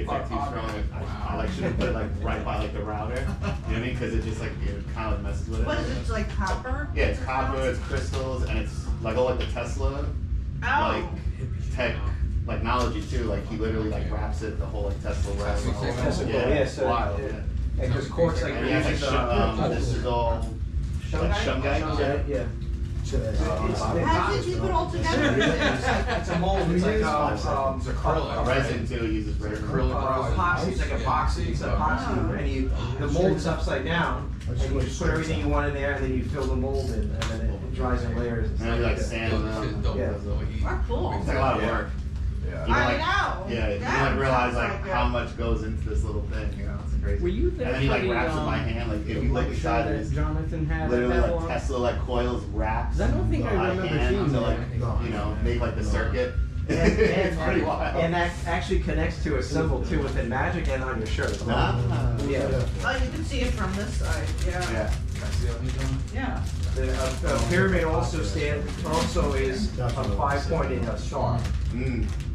it's like too strong. I like shouldn't put it like right by like the router. You know what I mean? Because it just like it kind of messes with it. What is it? It's like copper? Yeah, it's copper, it's crystals, and it's like all like the Tesla like tech like technology too. Like he literally like wraps it the whole like Tesla wrap. Yeah, so wild. because quartz like And he has like this is all like shungite. Yeah. How did you put it all together? It's a mold. It's like It's acrylic. Resin too. He uses resin. epoxy. It's like epoxy. It's epoxy, and the mold's upside down, and you just put everything you want in there, and then you fill the mold in, and then it dries in layers. And then like sand them. Oh, cool. It's like a lot of work. Yeah. You know, I like, know. Yeah, you don't realize like how much goes into this little thing. You know, it's crazy. Were you there? And then he like for the, wraps it by hand. Like if you look inside, that there's Jonathan had literally at like Babylon? Tesla like coils wraps. I don't think I by remember hand seeing to that. like you know make like the circuit. And, It's pretty wild. and that actually connects to a symbol too within Magic and on your shirt. Ah. Yeah. Oh, you can see it from this side. Yeah. Yeah. Yeah. The pyramid also is a 5-pointed star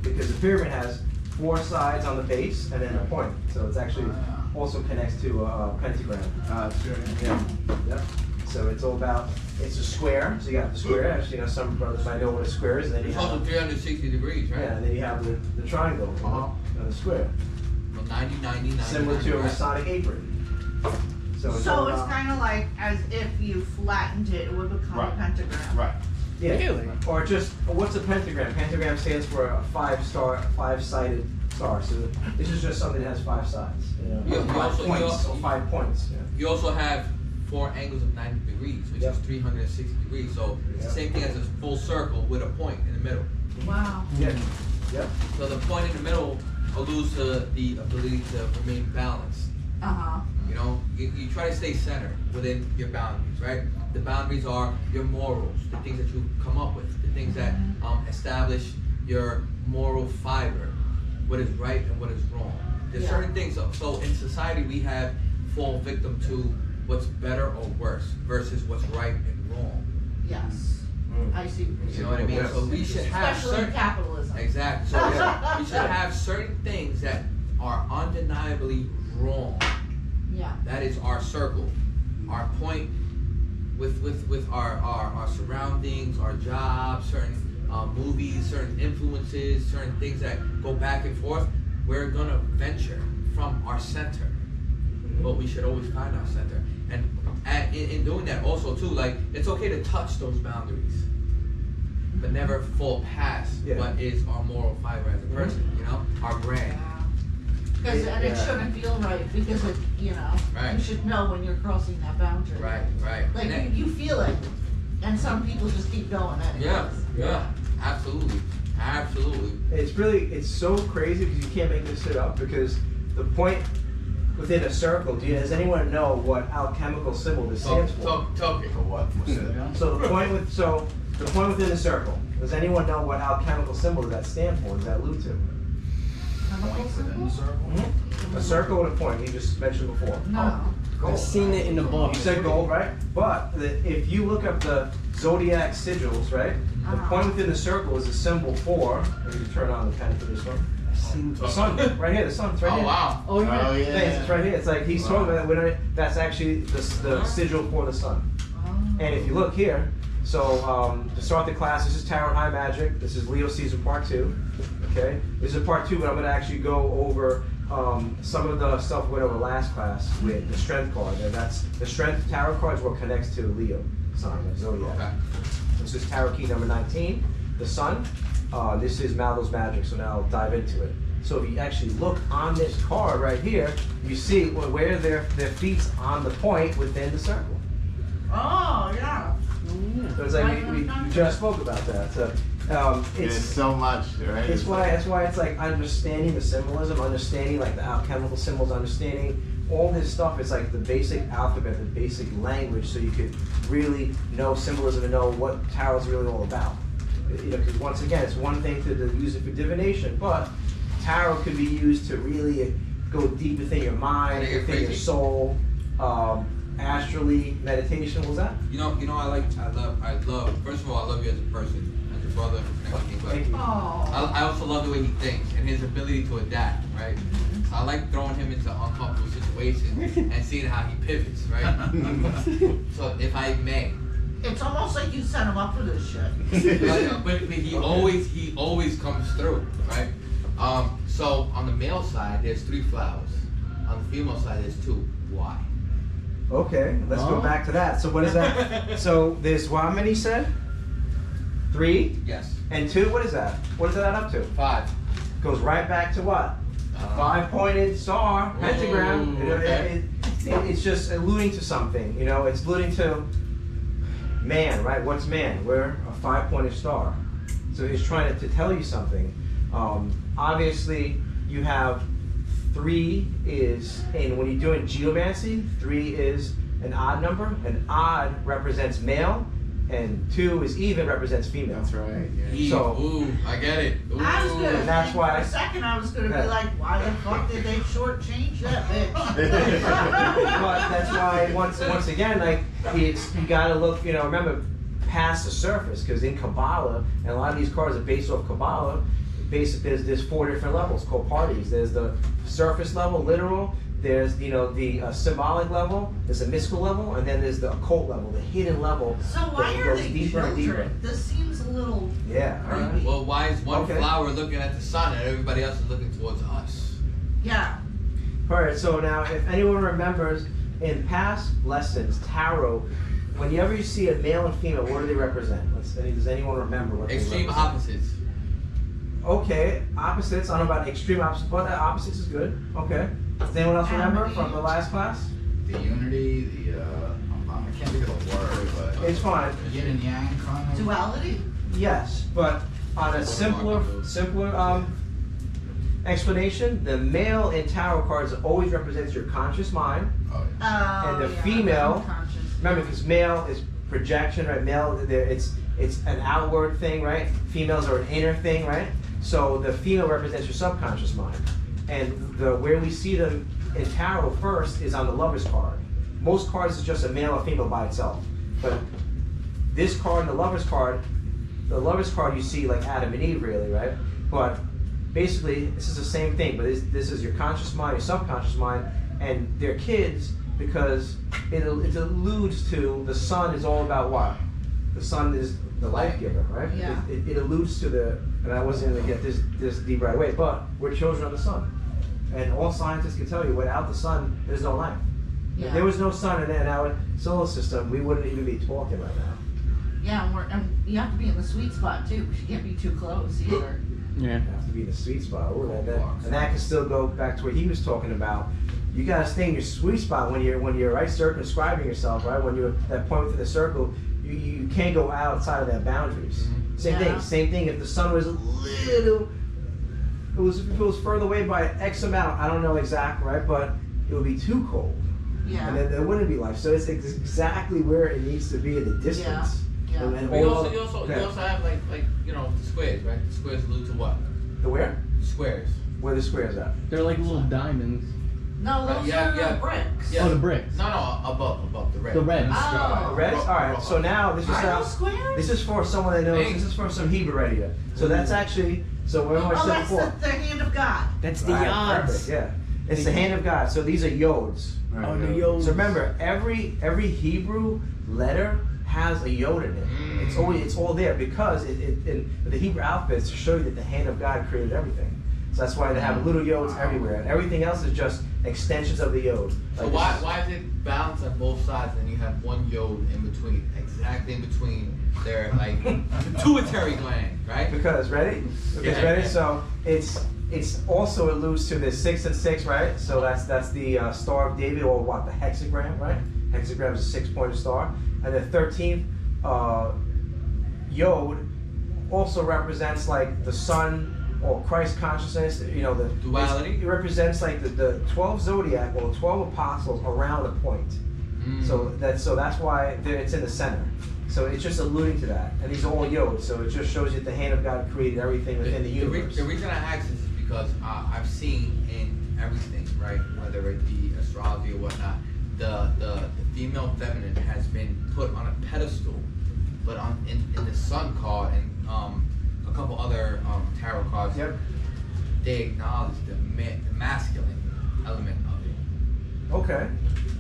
because the pyramid has 4 sides on the base and then a point. So it's actually also connects to a pentagram. Sure. Yeah. Yep. So it's all about, it's a square. So you got the square. Actually, you know, some brothers might know what a square is. And then you It's have also 360 degrees, right? yeah, and then you have the triangle and the square, Well, 90, 90, 90. similar to a 90, Masonic apron. So it's all So it's about- kind of like as if you flattened it, it would become a Right. pentagram. Right. yeah. Really? Or just what's a pentagram? Pentagram stands for a 5-sided star. So this is just something that has 5 sides. You know, You 5 also- you points also- or 5 points. Yeah. You also have 4 angles of 90 degrees, which Yep. is 360 degrees. So it's the same thing as a full circle with a point in the middle. Wow. Yeah. Yep. So the point in the middle alludes to the ability to remain balanced. Uh-huh. You know, you try to stay centered within your boundaries, right? The boundaries are your morals, the things that you come up with, the things that establish your moral fiber, what is right and what is wrong. There's Yeah. certain things, so in society we have fall victim to what's better or worse versus what's right and wrong. Yes. I see. You know what I mean? Yes. So we should have Especially in certain, capitalism. exactly. So we should have certain things that are undeniably wrong. Yeah. That is our circle, our point with our surroundings, our jobs, certain movies, certain influences, certain things that go back and forth. We're gonna venture from our center, but we should always find our center. And in doing that also too, like it's okay to touch those boundaries, but never fall past what is our moral fiber as a person, you know, our brand. Because it shouldn't feel right because it, you know, Right. you should know when you're crossing that boundary. Right, right. Like And that- you feel it, and some people just keep going anyways. yeah, absolutely, absolutely. It's so crazy because you can't make this shit up because the point within a circle, does anyone know what alchemical symbol this stands for? Talk it. What? So the point within the circle, does anyone know what alchemical symbol does that stand for? Does that allude to? Chemical symbol? A circle and a point, you just mentioned before. No. I've seen it in the book. You said gold, right? But if you look up the zodiac sigils, right? The point within the circle is a symbol for, maybe turn on the pen for this one. The sun, right here, the sun, it's right here. Oh wow. Oh yeah. Oh yeah. It's right here. It's like he's talking about that's actually the sigil for the sun. And if you look here, so to start the class, this is Tarot and High Magic. This is Leo Season Part 2. Okay, this is Part 2, but I'm going to actually go over some of the stuff we went over last class with the Strength card. And that's the Strength Tarot cards what connects to Leo sign, the zodiac. Okay. This is Tarot key number 19, the Sun. This is Maldo's Magic, so now I'll dive into it. So if you actually look on this card right here, you see where their feet's on the point within the circle. Oh, yeah. So it's like we just spoke about that. So It's so much, right? that's why it's like understanding the symbolism, understanding like the alchemical symbols, understanding all this stuff. It's like the basic alphabet, the basic language, so you could really know symbolism and know what tarot's really all about. You know, because once again, it's one thing to use it for divination, but tarot could be used to really go deep within your mind, within your soul, astrally, meditation. What was that? You know, I love. First of all, I love you as a person, as your brother, and everything. But Thank you. Oh. I also love the way he thinks and his ability to adapt. Right. I like throwing him into uncomfortable situations and seeing how he pivots, right? So if I may. It's almost like you set him up for this shit. But he always comes through, right? So on the male side, there's 3 flowers. On the female side, there's 2. Why? Okay, let's go back to that. So what is that? So there's how many said? 3? Yes. And 2, what is that? What does that add up to? 5. Goes right back to what? 5-pointed star, pentagram. Ooh, You know, okay. it's just alluding to something. You know, it's alluding to man, right? What's man? We're a 5-pointed star. So it's trying to tell you something. Obviously, you have 3 is, and when you're doing geomancy, 3 is an odd number. An odd represents male, and 2 is even represents female. That's right. Yeah. Eve. So- Ooh, I get it. Ooh. I was gonna And that's think why- for a second I was gonna be like, why the fuck did they shortchange that bitch? But that's why once again, like you gotta look, you know, remember past the surface, because in Kabbalah, and a lot of these cards are based off Kabbalah. There's 4 different levels called parties. There's the surface level, literal. There's the symbolic level. There's a mystical level, and then there's the occult level, the hidden level. So why that are goes they deeper and deeper. children? This seems a little Yeah. all right. creepy. Well, why is one Okay. flower looking at the sun and everybody else is looking towards us? Yeah. All right. So now, if anyone remembers in past lessons, tarot, whenever you see a male and female, what do they represent? Does anyone remember what Extreme they represent? opposites. Okay, opposites. I don't know about extreme opposites, but opposites is good. Okay. Does anyone else remember from the last class? The unity, I can't think of the word, but It's fine. yin and yang kind of. Duality? Yes, but on a simpler explanation, the male in tarot cards always represents your conscious mind. Oh, yeah. Oh, And the yeah, female- unconscious. Remember, because male is projection, right? Male, it's an outward thing, right? Females are an inner thing, right? So the female represents your subconscious mind. And where we see them in tarot first is on the lover's card. Most cards is just a male or female by itself. But this card and the lover's card you see like Adam and Eve really, right? But basically this is the same thing, but this is your conscious mind, your subconscious mind, and they're kids because it alludes to the sun is all about what? The sun is the life giver, right? Yeah. It alludes to and I wasn't gonna get this deep right away, but we're children of the sun. And all scientists can tell you, without the sun, there's no life. If Yeah. there was no sun in our solar system, we wouldn't even be talking right now. Yeah, and you have to be in the sweet spot too, 'cause you can't be too close either. Yeah. You have to be in the sweet spot. Ooh, and that can still go back to what he was talking about. You gotta stay in your sweet spot when you're right circumscribing yourself, right? When you're that point within the circle, you can't go outside of that boundaries. Yeah. Same thing. If the sun was a little, if it was further away by X amount, I don't know exact, right? But it would be too cold, Yeah. and then there wouldn't be life. So it's exactly where it needs to be in the distance. Yeah. And But you all- also yeah. have like the squares, right? The squares allude to what? The where? Squares. Where the squares at? They're like little diamonds. No, those Yeah, are yeah. bricks. Yeah. Oh, the bricks. No, above the red. The reds. Oh. Reds? All right. So now this is Are how. those squares? This is for someone that knows. Hey. This is for some Hebrew right here. So that's actually. So what I Oh, said that's before. the hand of God. That's the Right, yods. perfect, yeah. It's the hand of God. So these are yods. Oh, the yods. So remember, every Hebrew letter has a yod in it. It's all there because in the Hebrew alphabet to show you that the hand of God created everything. So that's why they have little yods everywhere, and everything else is just extensions of the yod. So Like why is it balanced on both sides and you have one yod in between, exactly in between their like pituitary gland, right? Because ready? Because Yeah. ready? So it's also alludes to the 6 and 6, right? So that's the Star of David, or what, the hexagram, right? Hexagram is a 6-pointed star, and the 13th yod also represents like the sun or Christ consciousness. You know, the Duality? It represents like the 12 zodiac or 12 apostles around a point. So that's why it's in the center. So it's just alluding to that, and these are all yods. So it just shows you that the hand of God created everything within the universe. The reason I ask this is because I've seen in everything, right, whether it be astrology or whatnot, the female feminine has been put on a pedestal, but in the sun card and a couple other tarot cards, Yep. they acknowledge the masculine, element of it. Okay.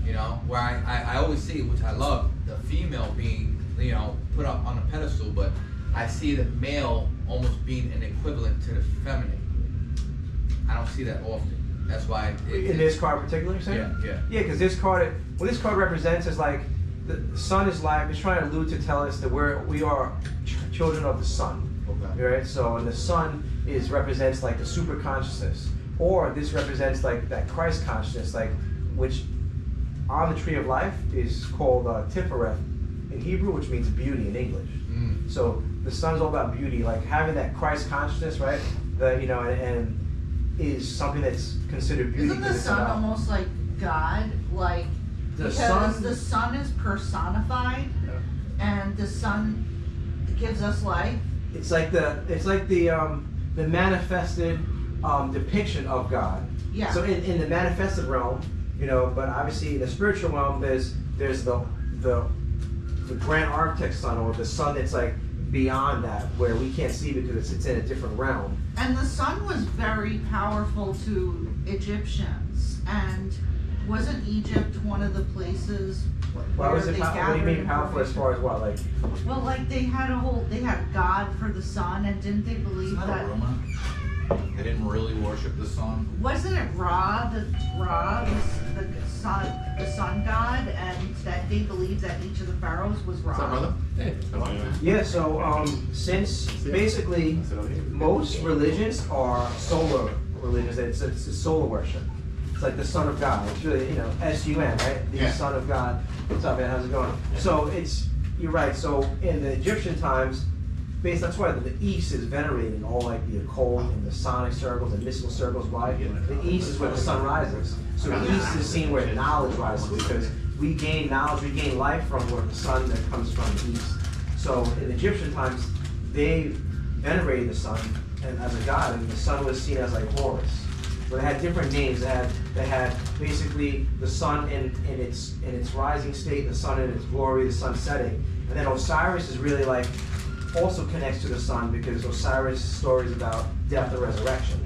You know, where I always see, which I love, the female being, you know, put up on a pedestal, but I see the male almost being an equivalent to the feminine. I don't see that often. That's why In this card in particular, you're saying? Yeah. Yeah, because this card, what this card represents is like the sun is life. It's trying to allude to tell us that we are children of the sun. Okay. Right? So, and the sun represents like the super consciousness, or this represents like that Christ consciousness, like which on the tree of life is called Tifereth in Hebrew, which means beauty in English. So the sun's all about beauty, like having that Christ consciousness, right? The, you know, and is something that's considered beauty. Isn't the sun almost like God? Like because the sun is personified, and the sun gives us life. It's like the manifested depiction of God. Yeah. So in the manifested realm, you know, but obviously in the spiritual realm, there's the grand architect sun, or the sun that's like beyond that, where we can't see because it's in a different realm. And the sun was very powerful to Egyptians. And wasn't Egypt one of the places Why where was it they what do you gathered mean powerful as far as what? Like, well, like they had God for the sun, and didn't they believe Isn't that a rumor? They didn't really worship the sun. wasn't it Ra, the sun god, and that they believed that each of the pharaohs was Ra? What's up, brother? Hey. yeah, so since basically most religions are solar religions, it's solar worship. It's like the Son of God. It's really, you know, S-U-N, right? The Son of God. What's up, man? How's it going? So you're right. So in the Egyptian times, that's why the East is venerating all like the occult and the sonic circles and mystical circles. Why? The East is where the sun rises. So the East is seen where knowledge rises, because we gain knowledge, we gain life from where the sun that comes from the East. So in Egyptian times, they venerated the sun and as a god, and the sun was seen as like Horus. But they had different names. They had basically the sun in its rising state, the sun in its glory, the sun setting, and then Osiris is really like also connects to the sun, because Osiris stories about death and resurrection,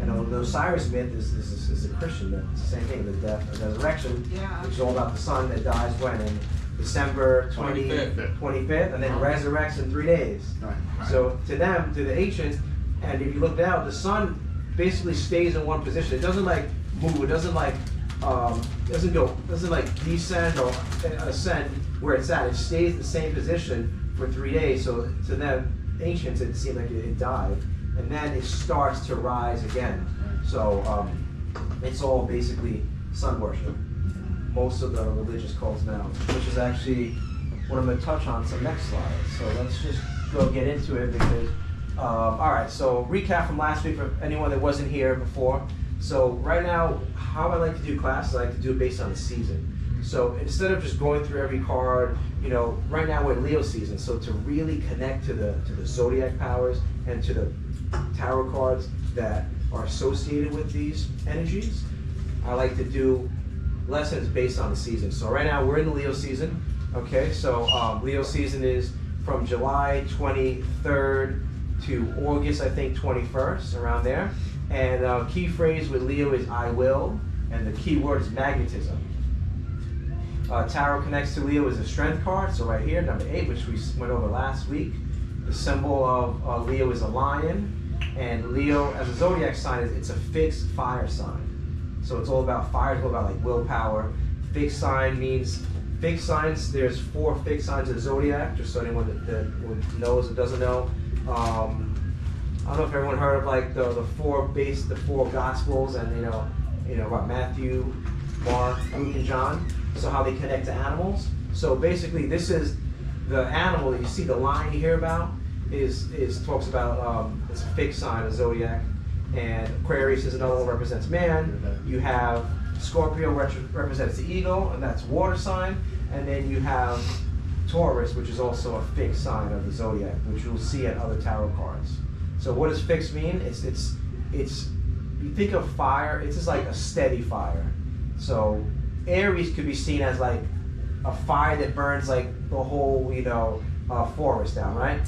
and the Osiris myth is a Christian myth. It's the same thing, the death and resurrection, which is all about the sun that dies when in December 25th, and then resurrects in 3 days. Right. So to them, to the ancients, and if you look down, the sun basically stays in one position. It doesn't like move. It doesn't like doesn't like descend or ascend where it's at. It stays the same position for 3 days. So to them, ancients, it seemed like it died, and then it starts to rise again. So it's all basically sun worship. Most of the religious cults now, which is actually what I'm going to touch on some next slide. So let's just go get into it, because all right, so recap from last week for anyone that wasn't here before. So right now, how I like to do classes, I like to do it based on the season. So instead of just going through every card, you know, right now we're in Leo season. So to really connect to the zodiac powers and to the tarot cards that are associated with these energies, I like to do lessons based on the season. So right now we're in the Leo season. Okay, so Leo season is from July 23rd to August, I think, 21st, around there. And key phrase with Leo is I will, and the key word is magnetism. Tarot connects to Leo is a strength card, so right here, number 8, which we went over last week. The symbol of Leo is a lion, and Leo as a zodiac sign, it's a fixed fire sign. So it's all about fire, it's all about like willpower. Fixed sign means, fixed signs, there's 4 fixed signs of the zodiac, just so anyone that knows or doesn't know. I don't know if everyone heard of like the four gospels, and you know about Matthew, Mark, Luke, and John. So how they connect to animals. So basically, this is the animal that you see, the lion you hear about talks about it's a fixed sign of zodiac, and Aquarius is another one, represents man. You have Scorpio, represents the eagle, and that's water sign, and then you have Taurus, which is also a fixed sign of the zodiac, which you'll see at other tarot cards. So what does fixed mean? It's you think of fire, it's just like a steady fire. So Aries could be seen as like a fire that burns like the whole, forest down, right?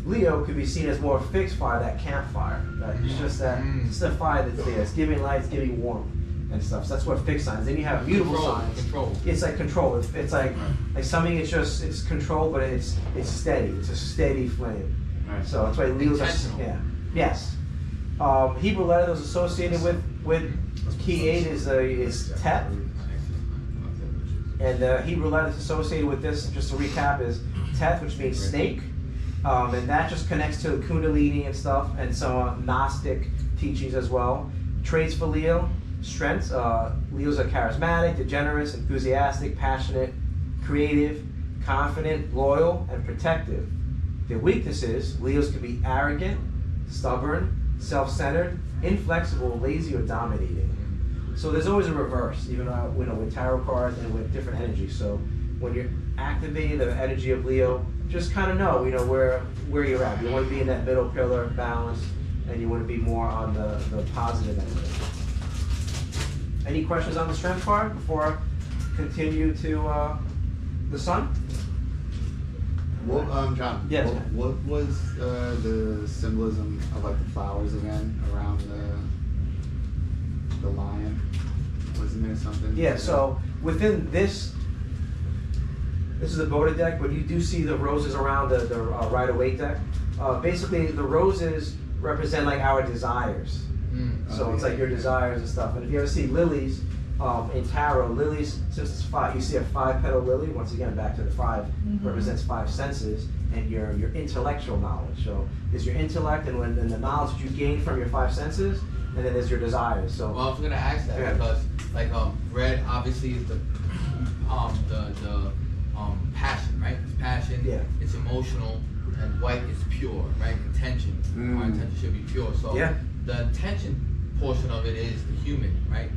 Leo could be seen as more fixed fire, that campfire. That it's just that it's the fire that's there. It's giving light, it's giving warmth and stuff. So that's what fixed signs. Then you have mutable signs. Control. It's like control. It's like something. It's control, but it's steady. It's a steady flame. Right. So that's why Leo's Intentional. Yes. Hebrew letter that was associated with key 8 is Tet. And the Hebrew letter that's associated with this, just to recap, is Tet, which means snake. And that just connects to Kundalini and stuff, and some Gnostic teachings as well. Traits for Leo, strengths. Leos are charismatic, generous, enthusiastic, passionate, creative, confident, loyal, and protective. Their weaknesses, Leos can be arrogant, stubborn, self-centered, inflexible, lazy, or dominating. So there's always a reverse, even with tarot cards and with different energies. So when you're activating the energy of Leo, just kind of know, where you're at. You want to be in that middle pillar, balance, and you want to be more on the positive end. Any questions on the strength card before I continue to the sun? Well, John. Yes. What was the symbolism of like the flowers again around the lion? Wasn't there something? Yeah. So within this is the Boda deck, but you do see the roses around the Rider-Waite deck. Basically, the roses represent like our desires. So it's like your desires and stuff. And if you ever see lilies in tarot, lilies, since it's 5, you see a 5-petal lily. Once again, back to the 5, represents 5 senses and your intellectual knowledge. So there's your intellect and the knowledge that you gain from your 5 senses, and then there's your desires. So Well, I was gonna ask that because like red obviously is the passion, right? It's passion. Yeah. It's emotional, and white is pure, right? Intention. Our intention should be pure. So the intention portion of it is the human, right?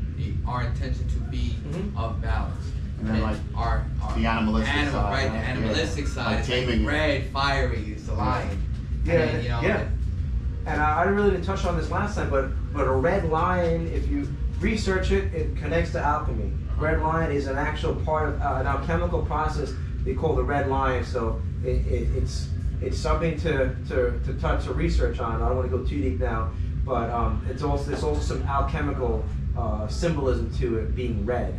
Our intention to be of balance. And then like our the animalistic side, right? The right? animalistic side. Like It's taming like red, fiery is the lion. And then, And I really didn't touch on this last time, but a red lion, if you research it, it connects to alchemy. Red lion is an actual part of an alchemical process they call the red lion. So it's something to touch, to research on. I don't want to go too deep now, but there's also some alchemical symbolism to it being red.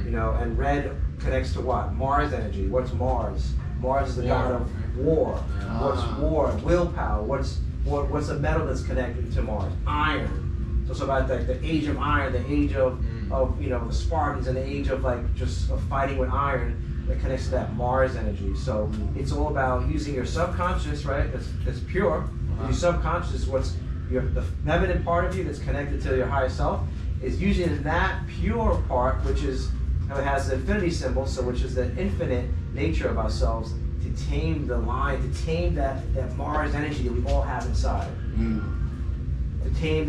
And red connects to what? Mars energy. What's Mars? Mars is the god of war. What's war? Willpower. What's a metal that's connected to Mars? Iron. So it's about the age of iron, the age of the Spartans, and the age of of fighting with iron that connects to that Mars energy. So it's all about using your subconscious, right? That's pure. Your subconscious, the feminine part of you that's connected to your higher self, is using that pure part, which is it has the infinity symbol, so which is the infinite nature of ourselves, to tame the line, to tame that Mars energy that we all have inside. To tame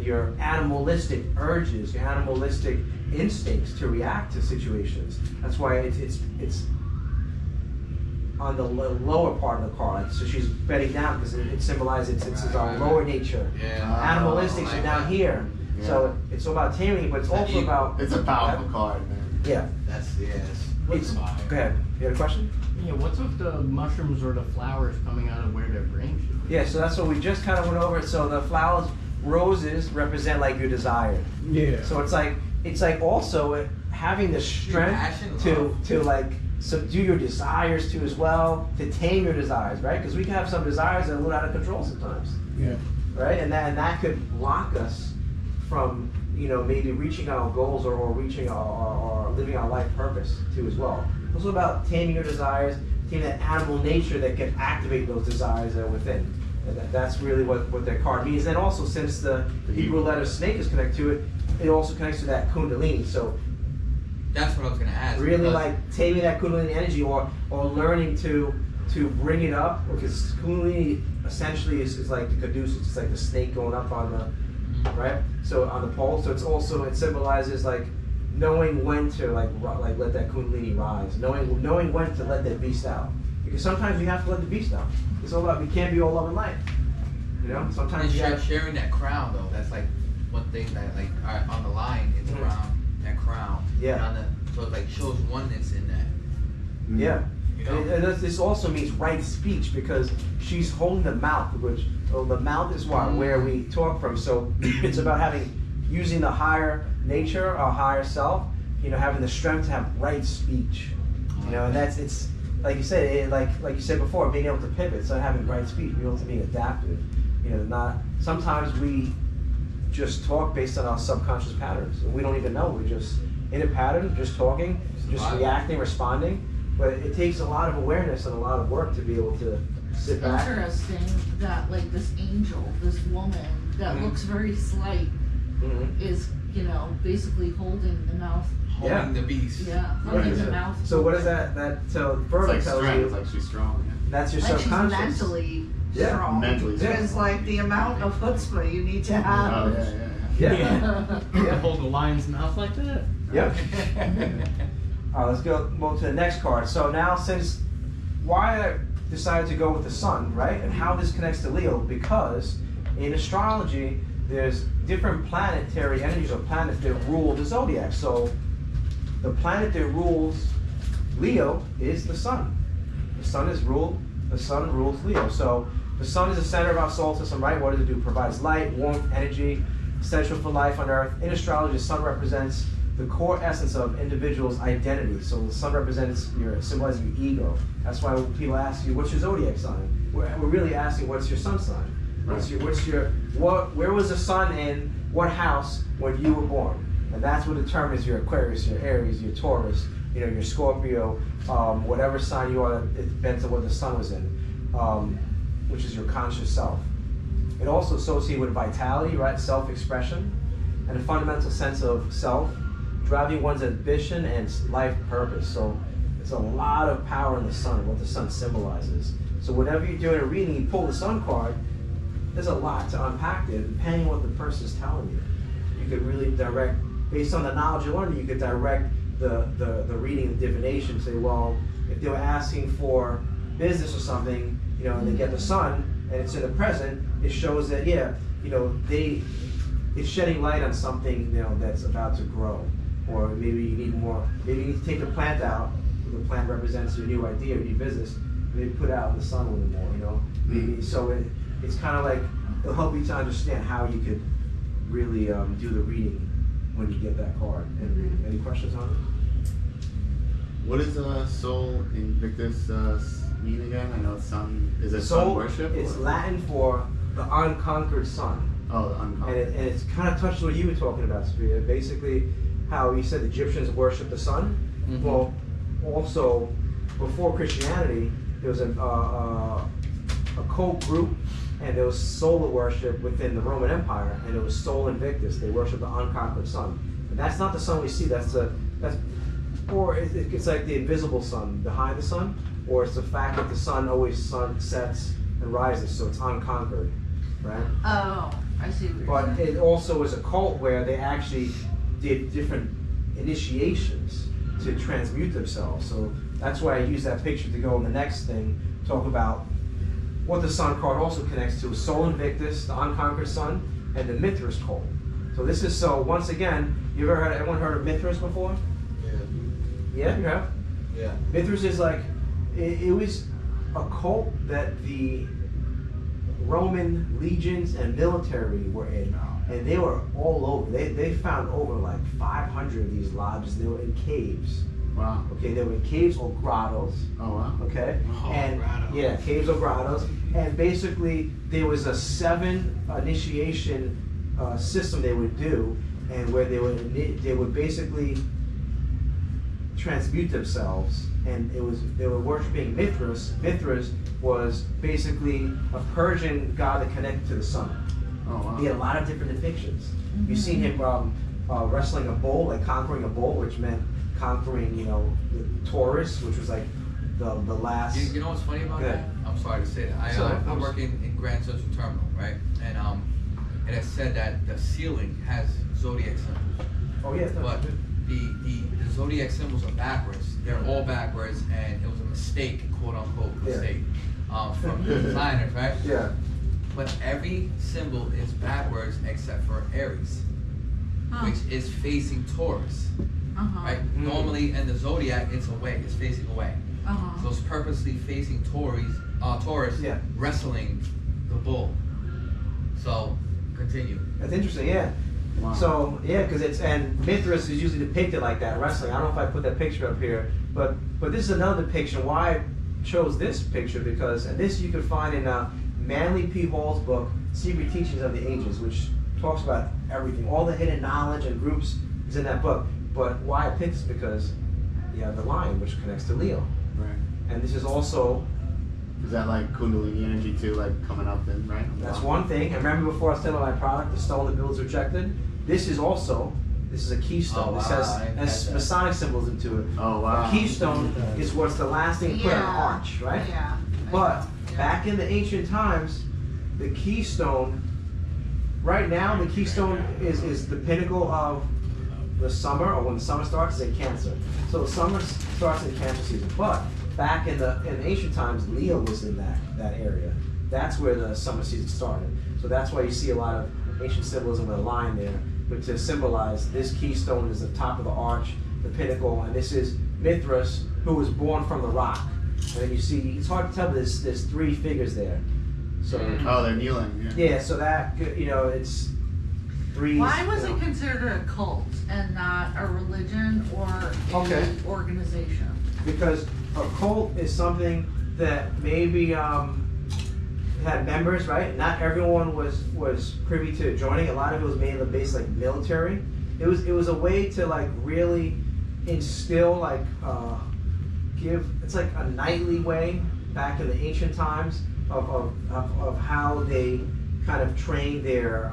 your animalistic urges, your animalistic instincts to react to situations. That's why it's on the lower part of the card. So she's bedding down because it symbolizes it's our lower nature. Animalistics are down here. Yeah. So it's all about taming, but it's also about... It's a powerful card, man. Yeah. Go ahead. You had a question? Yeah, what's with the mushrooms or the flowers coming out of where their brain should be? Yeah, so that's what we just kind of went over. So the flowers, roses represent like your desire. Yeah. So it's like also having the strength to like subdue your desires to as well, to tame your desires, right? Because we can have some desires that are a little out of control sometimes. Yeah. Right? And that could block us from maybe reaching our goals or reaching or living our life purpose too as well. It's also about taming your desires, taming that animal nature that can activate those desires that are within. And that's really what their card means. And also, since the Hebrew letter snake is connected to it, it also connects to that Kundalini. So that's what I was going to ask. Really like taming that Kundalini energy or learning to bring it up, because Kundalini essentially is like the caduceus. It's like the snake going up on the, right? So on the pole. So it symbolizes like knowing when to like let that Kundalini rise, knowing when to let that beast out. Because sometimes you have to let the beast out. It's all about, we can't be all love and light. Sometimes and sharing that crown though, that's like one thing that like on the line, it's around that crown. Yeah. And so it like shows oneness in that. Yeah. You know? And this also means right speech because she's holding the mouth, which the mouth is where we talk from. So it's about using the higher nature, our higher self, having the strength to have right speech. And it's like you said, like you said before, being able to pivot, so having right speech, being able to be adaptive. Sometimes we just talk based on our subconscious patterns, and we don't even know. We're just in a pattern, just talking, just reacting, responding. But it takes a lot of awareness and a lot of work to be able to sit back. Interesting that like this angel, this woman that looks very slight, is basically holding the mouth. Holding the beast. Yeah, holding the mouth. So what does that further It's like tells strength. you? It's like she's strong. Yeah. That's your Like subconscious. she's mentally Yeah, strong. mentally strong. Because like the amount of chutzpah you need to have. Oh yeah. Yeah. Hold the lion's mouth like that. Yep. All right, let's go to the next card. So now, since why I decided to go with the sun, right, and how this connects to Leo, because in astrology, there's different planetary energies or planets that rule the zodiac. So the planet that rules Leo is the sun. The sun rules Leo. So the sun is the center of our solar system, right? What does it do? It provides light, warmth, energy, essential for life on Earth. In astrology, the sun represents the core essence of individual's identity. So the sun symbolizes your ego. That's why when people ask you, what's your zodiac sign? We're really asking, what's your sun sign? Where was the sun in what house when you were born? And that's what determines your Aquarius, your Aries, your Taurus, your Scorpio, whatever sign you are. It depends on what the sun was in, which is your conscious self. It also associated with vitality, right? Self-expression, and a fundamental sense of self, driving one's ambition and life purpose. So it's a lot of power in the sun, what the sun symbolizes. So whenever you're doing a reading, you pull the sun card, there's a lot to unpack there, depending on what the person's telling you. You could really direct, based on the knowledge you learned, you could direct the reading of divination. Say, well, if they were asking for business or something, and they get the sun, and it's in the present, it shows that, it's shedding light on something, that's about to grow. Or maybe you need to take the plant out. The plant represents your new idea, your new business. Maybe put it out in the sun a little more, Maybe, so it's kind of like, it'll help you to understand how you could really do the reading when you get that card. And any questions on it? What is Sol Invictus mean again? I know sun. Is it sun Sol, worship? it's or? Latin for the unconquered sun. Oh, the unconquered. And it's kind of touched on what you were talking about, Sophia. Basically, how you said the Egyptians worship the sun. Mm-hmm. Well, also, before Christianity, there was a cult group, and there was solar worship within the Roman Empire, and it was Sol Invictus. They worship the unconquered sun. And that's not the sun we see. It's like the invisible sun behind the sun, or it's the fact that the sun always sets and rises, so it's unconquered, right? Oh, I see what you're But it also is a cult where they actually did different initiations to transmute themselves. So that's why I use that picture to go on the next thing, talk about what the sun card also connects to is Sol Invictus, the unconquered sun, and the Mithras cult. So this is, so once again, everyone heard of Mithras before? Yeah, you have? Yeah. Mithras is like, it was a cult that the Roman legions and military were in, and they were all over. They found over like 500 of these lodges. They were in caves. Wow. Okay, they were in caves or grottos. Oh wow. Okay, grottos. Yeah, caves or grottos, and basically there was a 7 initiation system they would do, and where they would basically transmute themselves, and they were worshiping Mithras. Mithras was basically a Persian god that connected to the sun. Oh wow. He had a lot of different depictions. You've seen him wrestling a bull, like conquering a bull, which meant conquering, the Taurus, which was like the last. You know what's funny about that? I'm sorry to say that. I'm working in Grand Central Terminal, right? And it has said that the ceiling has zodiac symbols. Oh yeah, But the zodiac symbols are backwards. They're all backwards, and it was a mistake, quote unquote mistake, from the designers, right? Yeah. But every symbol is backwards except for Aries, which is facing Taurus. Right? Normally in the zodiac, it's away, it's facing away. Uh-huh. So it's purposely facing Taurus, Yeah. wrestling the bull. So continue. That's interesting, yeah. Wow. So yeah, because and Mithras is usually depicted like that, wrestling. I don't know if I put that picture up here, but this is another depiction. Why I chose this picture because, and this you can find in Manly P. Hall's book, Secret Teachings of the Ages, which talks about everything, all the hidden knowledge and groups is in that book. But why I picked this because you have the lion, which connects to Leo, Right. and this is also. Is that like Kundalini energy too, like coming up in, right? That's one thing. And remember before I was telling my product, the stone that builds rejected? This is a keystone. Oh, wow. This has Masonic symbolism to it. Oh wow. A keystone is what's the last thing put on an Yeah. arch, right? Yeah. But Yeah. back in the ancient times, the keystone, right now the keystone is the pinnacle of the summer, or when the summer starts, is in Cancer. So the summer starts in Cancer season. But back in ancient times, Leo was in that area. That's where the summer season started. So that's why you see a lot of ancient symbolism with a line there, but to symbolize this keystone is the top of the arch, the pinnacle, and this is Mithras, who was born from the rock. And then you see, it's hard to tell, but there's three figures there. So Oh, they're kneeling. Yeah. yeah, so that it's three. Why was it considered a cult and not a religion or Okay. an organization? Because a cult is something that maybe had members, right? Not everyone was privy to joining. A lot of it was mainly based like military. It was a way to like really instill like it's like a knightly way back in the ancient times of how they kind of trained their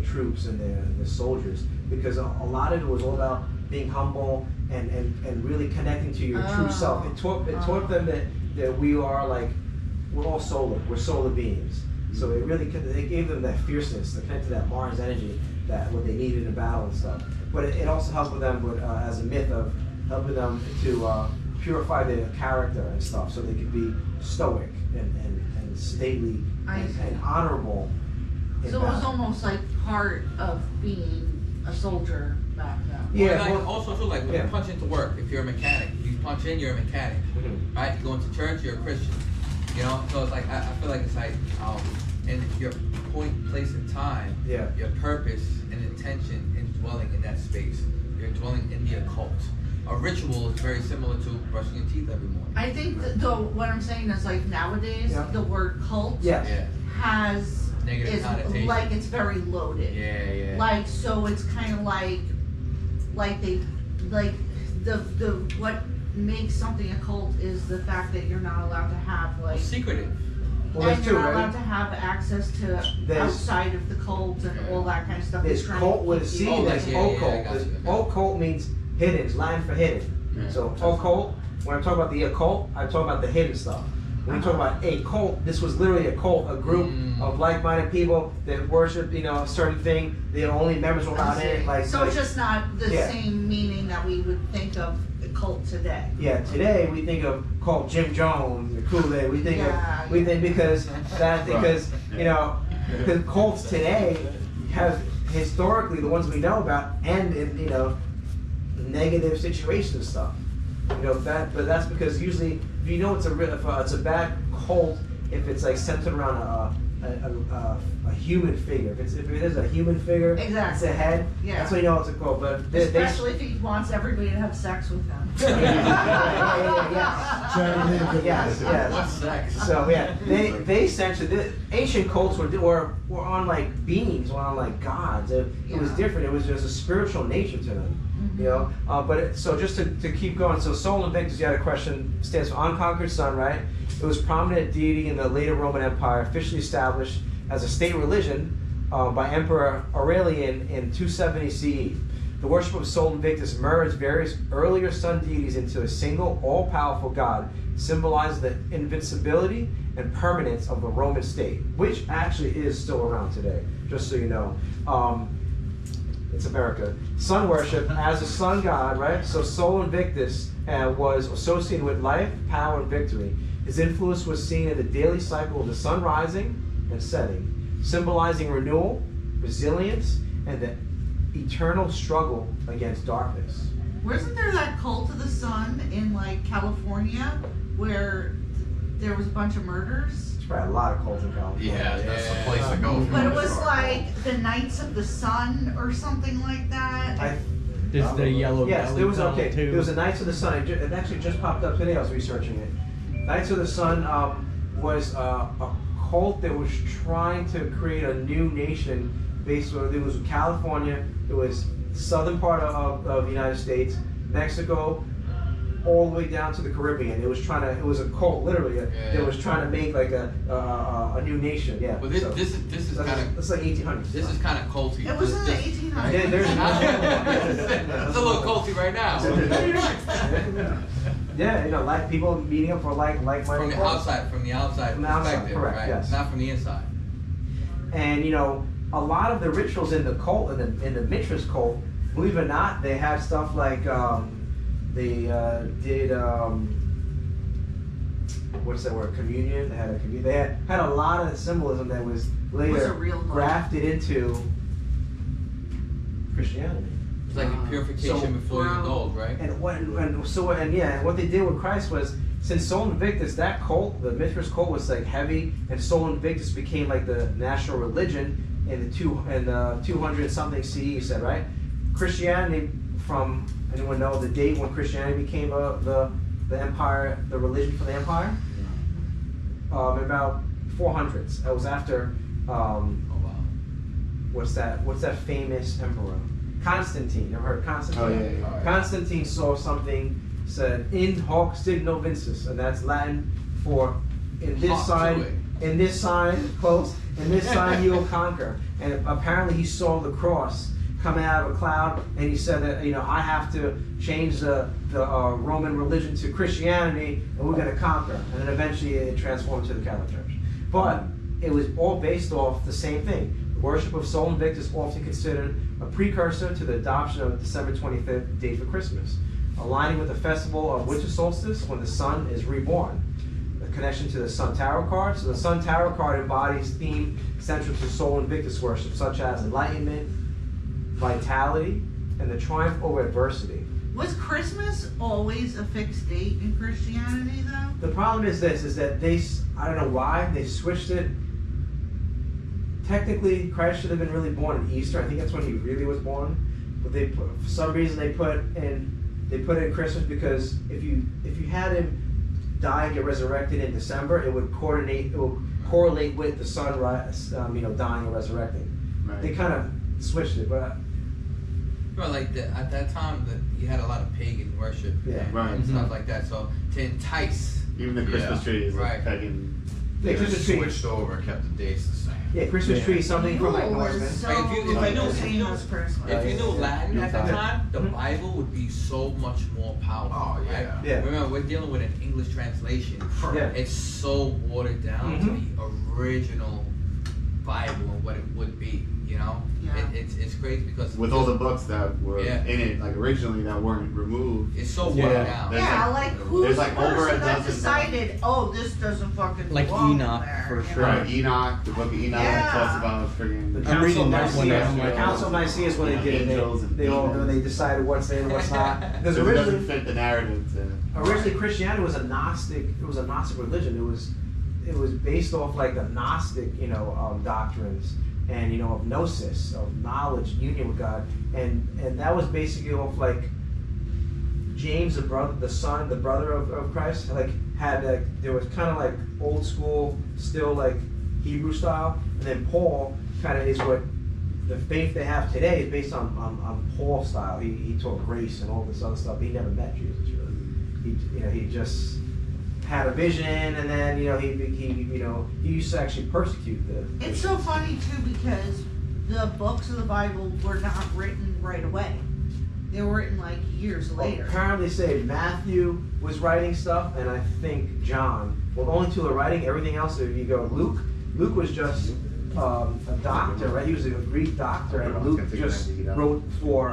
troops and their soldiers, because a lot of it was all about being humble and really connecting to your true self. It taught them that we are like, we're all solar, we're solar beings. So they gave them that fierceness, they connected to that Mars energy, that what they needed in battle and stuff. But it also helped with them as a myth of helping them to purify their character and stuff, so they could be stoic and stately and honorable. So it was almost like part of being a soldier back then. Yeah, Like, well, also too, like when yeah. you punch into work, if you're a mechanic, you punch in, you're a mechanic, Mhm. right? You go into church, you're a Christian. You know, so it's like I feel like it's like and your point, place, and time, Yeah. your purpose and intention in dwelling in that space. You're dwelling in the occult. A ritual is very similar to brushing your teeth every morning. I think what I'm saying is like nowadays Yeah. the word cult Yes. Yeah. has Negative is connotation. like it's very loaded. Yeah. Like so it's kind of like they like the what makes something a cult is the fact that you're not allowed to have like Secretive. Well, and there's you're two, not allowed right? to have access to There's- outside of the cult and all that kind of stuff. There's They're trying cult to with a keep C, you- Oh, there's yeah, I occult. got you. Occult means hidden, it's Latin for hidden. Yeah. So occult, when I talk about the occult, I talk about the hidden stuff. When we talk about a cult, this was literally a cult, a group of like-minded people that worship, a certain thing. The only members were allowed in it. Like, so it's just not the Yeah. same meaning that we would think of a cult today. yeah, today we think of cult Jim Jones, the Kool-Aid. We think because because cults today have historically the ones we know about end in negative situations and stuff. But that's because usually if it's a bad cult if it's like centered around a human figure. If it is a human figure, Exactly. it's a head. Yeah. That's what you know it's a cult. But Especially if he wants everybody to have sex with him. Yes. Sex. So yeah, they essentially the ancient cults were on like beings, were on like gods. It was Yeah. different. It was just a spiritual nature to them, so just to keep going. So Sol Invictus, you had a question. Stands for unconquered sun, right? It was prominent deity in the later Roman Empire, officially established as a state religion by Emperor Aurelian in 270 CE. The worship of Sol Invictus merged various earlier sun deities into a single, all-powerful god, symbolizing the invincibility and permanence of the Roman state, which actually is still around today, just so you know. It's America. Sun worship as a sun god, right? So Sol Invictus was associated with life, power, and victory. His influence was seen in the daily cycle of the sun rising and setting, symbolizing renewal, resilience, and the eternal struggle against darkness. Wasn't there that cult of the sun in like California where there was a bunch of murders? There's probably a lot of cults in California. Yeah, that's the place to go. But it was like the Knights of the Sun or something like that. There's the yellow Yes, belly there was cult, okay. too. There was a Knights of the Sun. It actually just popped up today. I was researching it. Knights of the Sun was a cult that was trying to create a new nation based on. It was California. It was southern part of the United States, Mexico, all the way down to the Caribbean. It was trying to. It was a cult, literally. That was trying to make like a new nation. Yeah. Well, this is kind of. It's like 1800s. This is kind of culty. It was in the 1800s. Yeah, there's It's a little culty right now. Yeah, you know, like people meeting up for like-minded From the causes. outside perspective, correct, right? yes. Not from the inside. And you know, a lot of the rituals in the cult, in the Mithras cult, believe it or not, they had stuff like they did what's that word? Communion. They had a communion. They had a lot of symbolism that was later grafted into Christianity. It's like a purification before you indulge, right? And what they did with Christ was, since Sol Invictus, that cult, the Mithras cult, was like heavy, and Sol Invictus became like the national religion in the 200 something CE. You said, right? Christianity, from anyone know the date when Christianity became the empire, the religion for the empire? About 400s. That was after what's that famous emperor? Constantine. You ever heard of Constantine? Oh yeah. Constantine saw something, said in hoc signo vinces, and that's Latin for in this sign, close, in this sign you will conquer. And apparently he saw the cross coming out of a cloud, and he said that, you know, I have to change the Roman religion to Christianity, and we're going to conquer. And then eventually it transformed to the Catholic Church. But it was all based off the same thing. The worship of Sol Invictus, often considered a precursor to the adoption of December 25th date for Christmas, aligning with the festival of winter solstice when the sun is reborn. The connection to the Sun Tarot card. So the Sun Tarot card embodies theme central to Sol Invictus worship, such as enlightenment, vitality, and the triumph over adversity. Was Christmas always a fixed date in Christianity, though? The problem is this, is that I don't know why, they switched it. Technically, Christ should have been really born in Easter. I think that's when he really was born. But for some reason, they put in Christmas, because if you had him die and get resurrected in December, it would correlate with the sunrise, dying and resurrecting. Right. They kind of switched it, but Well, like at that time, you had a lot of pagan worship and stuff like that. So to entice, Even the Christmas tree is like pagan. Yeah, They just Christmas tree. switched over and kept the dates the same. Yeah, Christmas tree is something from like Yule Norseman. is so Like, if you know- the same as Christmas. if you knew Latin at that time, the Mhm. Bible would be so much more powerful. Oh, yeah. Right? Yeah. Remember, we're dealing with an English translation. Yeah. It's so watered down to Mhm. the original Bible and what it would be. You know, Yeah. it's crazy because With all the books that were Yeah. in it, like originally that weren't removed. it's so Yeah. watered down. There's Yeah, like- like who's there's the like over a person that dozen decided, oh, this doesn't fucking Like belong Enoch, there, for you sure. know? Right, Enoch, the book of Enoch Yeah. talks about friggin' The I'm reading that Council one of now. Nicaea. The Council of Nicaea is when they did it. Angels and They all demons. they decided what's in and what's not. Because So it doesn't originally, fit the narrative to. Christianity was a Gnostic. It was a Gnostic religion. It was based off like the Gnostic, doctrines, and of gnosis, of knowledge, union with God, and that was basically off like James, the brother of Christ, like had there was kind of like old school, still like Hebrew style, and then Paul kind of is what the faith they have today is based on Paul style. He taught grace and all this other stuff. He never met Jesus really. He just had a vision, and then he used to actually persecute the. It's so funny too because the books of the Bible were not written right away. They were written like years later. Apparently, say Matthew was writing stuff, and I think John. Well, the only two are writing. Everything else, if you go Luke was just a doctor, right? He was a Greek doctor, and Luke just wrote for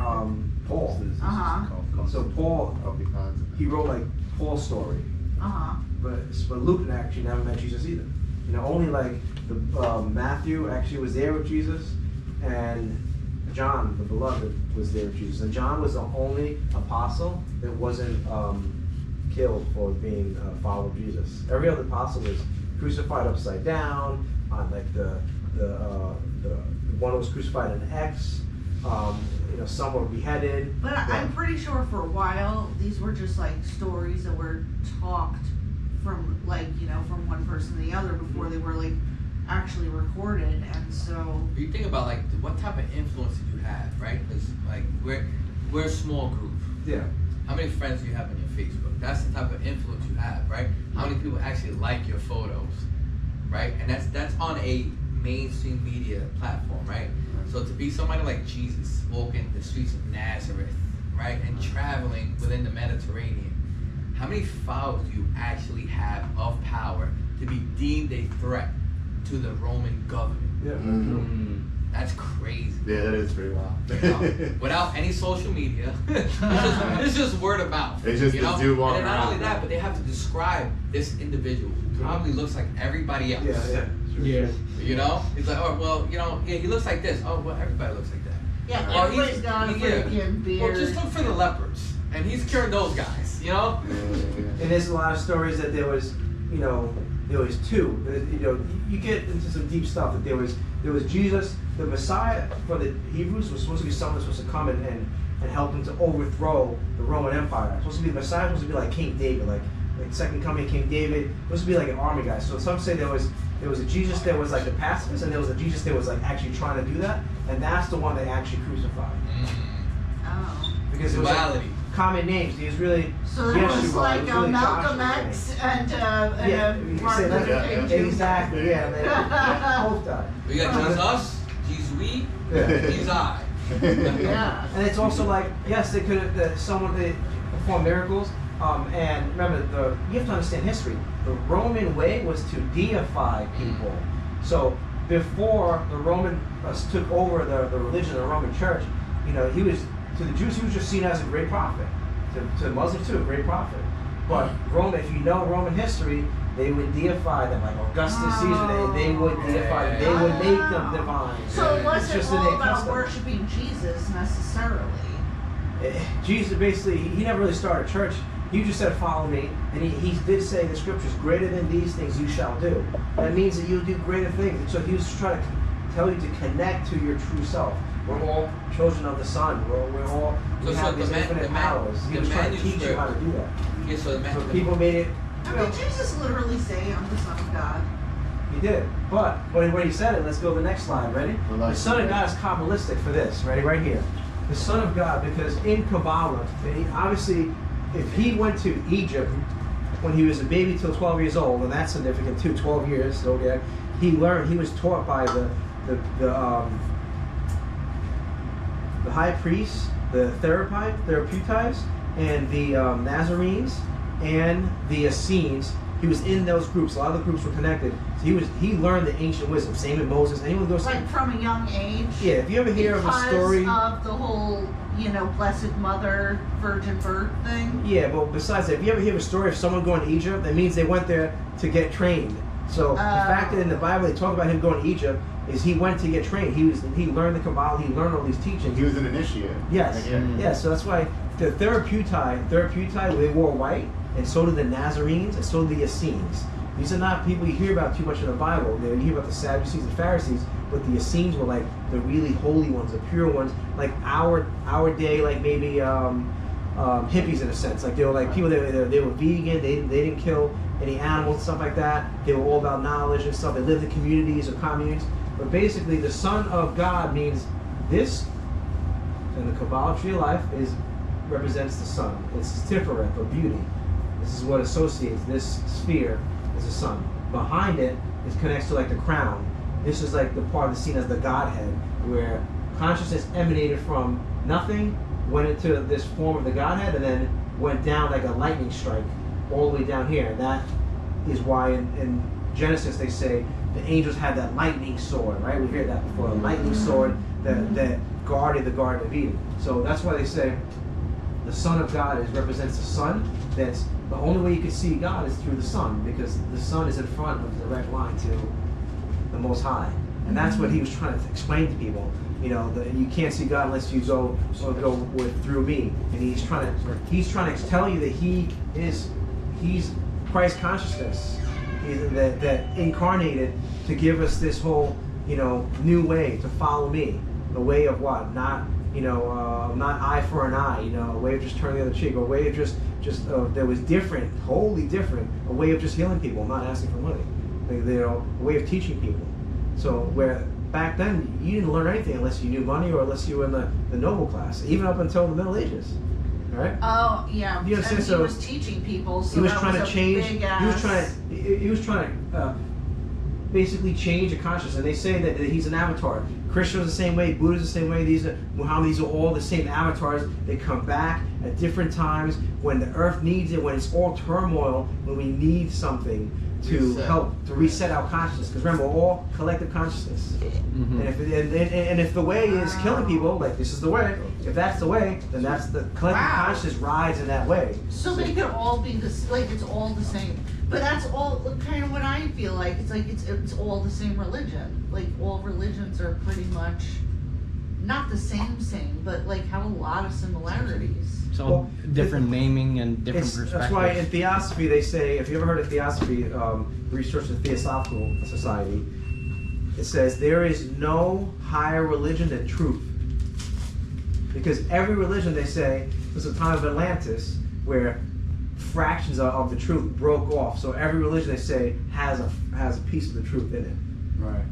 Paul. So Paul, he wrote like Paul's story. But Luke actually never met Jesus either. Only like the Matthew actually was there with Jesus, and John, the beloved, was there with Jesus. And John was the only apostle that wasn't killed for being a follower of Jesus. Every other apostle was crucified upside down, on like the one was crucified on an X. Some were beheaded. But I'm pretty sure for a while these were just like stories that were talked from from one person to the other before they were like actually recorded. And so You think about like what type of influence did you have, right? Because like we're a small group. Yeah. How many friends do you have on your Facebook? That's the type of influence you have, right? How many people actually like your photos, right? And that's on a mainstream media platform, right? So to be somebody like Jesus walking the streets of Nazareth, right, and traveling within the Mediterranean, how many followers do you actually have of power to be deemed a threat to the Roman government? Yeah. That's crazy. Yeah, that is pretty wild. Without any social media, it's just word of mouth. It's just you know? this dude walking And not only around. that, but they have to describe this individual who probably looks like everybody else. Yeah. You know? He's like, oh, well, yeah, he looks like this. Oh, well, everybody looks like that. yeah, Well, everybody's got a freaking beard. Well, just look for the leopards. And he's curing those guys, you know? And there's a lot of stories that there was two. You get into some deep stuff that there was Jesus, the Messiah for the Hebrews was supposed to be someone supposed to come and help them to overthrow the Roman Empire. Supposed to be the Messiah, supposed to be like King David, like second coming of King David. Supposed to be like an army guy. So some say there was a Jesus that was like the pacifist, and there was a Jesus that was like actually trying to do that, and that's the one they actually crucified. Oh. Because it was Duality. like common names. He was really So there was Yeshua, like it was really Malcolm Joshua's X name. and Yeah, you can Martin say that. Luther King Jr. Exactly. Yeah, and they both died. We got Jesus, Jesus, Yeah. Jesus I. Yeah. And it's also like, yes, they could have, they performed miracles. And remember, you have to understand history. The Roman way was to deify people. So before the Roman took over the religion of the Roman church, he was, to the Jews, he was just seen as a great prophet. To Muslims too, a great prophet. But if you know Roman history, they would deify them, like Augustus Caesar. They would deify them. They would make them divine. So it It's wasn't just in all their about custom. worshiping Jesus necessarily. Jesus basically, he never really started a church. He just said, follow me. And he did say in the scriptures, greater than these things you shall do. That means that you'll do greater things. And so he was trying to tell you to connect to your true self. We're all children of the Son. We have these infinite powers. He was trying to teach you how to do that. Yeah, so So people made it. I mean, Jesus literally say, I'm the Son of God. He did. But when he said it, let's go to the next slide. Ready? Well, The Son of God is Kabbalistic for this. Ready? Right here. The Son of God, because in Kabbalah, obviously, if he went to Egypt when he was a baby till 12 years old, and that's significant too, 12 years, so yeah, he was taught by the high priests, the therapeutites, and the Nazarenes, and the Essenes. He was in those groups. A lot of the groups were connected. So he learned the ancient wisdom. Same with Moses. Anyone goes Like from a young age. yeah. If you ever hear of a story, Because of the whole, Blessed Mother, virgin birth thing. yeah. But besides that, if you ever hear a story of someone going to Egypt, that means they went there to get trained. So the fact that in the Bible they talk about him going to Egypt is he went to get trained. He learned the Kabbalah. He learned all these teachings. He was an initiate. Yes. Yeah. So that's why the therapeutites, they wore white, and so did the Nazarenes, and so did the Essenes. These are not people you hear about too much in the Bible. You hear about the Sadducees and Pharisees, but the Essenes were like the really holy ones, the pure ones, like our day, like maybe hippies in a sense. Like they were like people that they were vegan. They didn't kill any animals and stuff like that. They were all about knowledge and stuff. They lived in communities or communes. But basically, the Son of God means this, and the Kabbalah tree of life represents the sun. It's Tifereth, or beauty. This is what associates this sphere as the sun. Behind it connects to like the crown. This is like the part that's seen as the Godhead, where consciousness emanated from nothing, went into this form of the Godhead, and then went down like a lightning strike all the way down here. And that is why in Genesis they say the angels had that lightning sword, right? We hear that before, a lightning sword that guarded the Garden of Eden. So that's why they say the Son of God represents the sun. That's the only way you can see God is through the sun, because the sun is in front of the direct line to the Most High. And that's what he was trying to explain to people. You know, that you can't see God unless you go through me. And he's trying to tell you that he's Christ consciousness, that incarnated to give us this whole, you know, new way to follow me. The way of what? Not eye for an eye, you know, a way of just turning the other cheek, a way of just that was different, wholly different, a way of just healing people, not asking for money, you know, a way of teaching people. So where back then you didn't learn anything unless you knew money or unless you were in the noble class, even up until the Middle Ages, right? Oh yeah, you know, and so he was teaching people. So he was that trying was to a change. big He was trying to basically change the consciousness. And they say that he's an avatar. Krishna was the same way. Buddha's the same way. Muhammad, these are all the same avatars. They come back at different times when the earth needs it, when it's all turmoil, when we need something to help to reset our consciousness. Because remember, we're all collective consciousness. Mm-hmm. And if the way is killing people, like this is the way, if that's the way, then that's the collective consciousness rides in that way. So they could all be this, like it's all the same. But that's all kind of what I feel like. It's like it's all the same religion. Like all religions are pretty much not the same, but like have a lot of similarities. So different naming and different perspectives. That's why in Theosophy they say, if you ever heard of Theosophy, research the Theosophical Society, it says there is no higher religion than truth. Because every religion, they say, was a time of Atlantis where fractions of the truth broke off. So every religion, they say, has a piece of the truth in it. Right.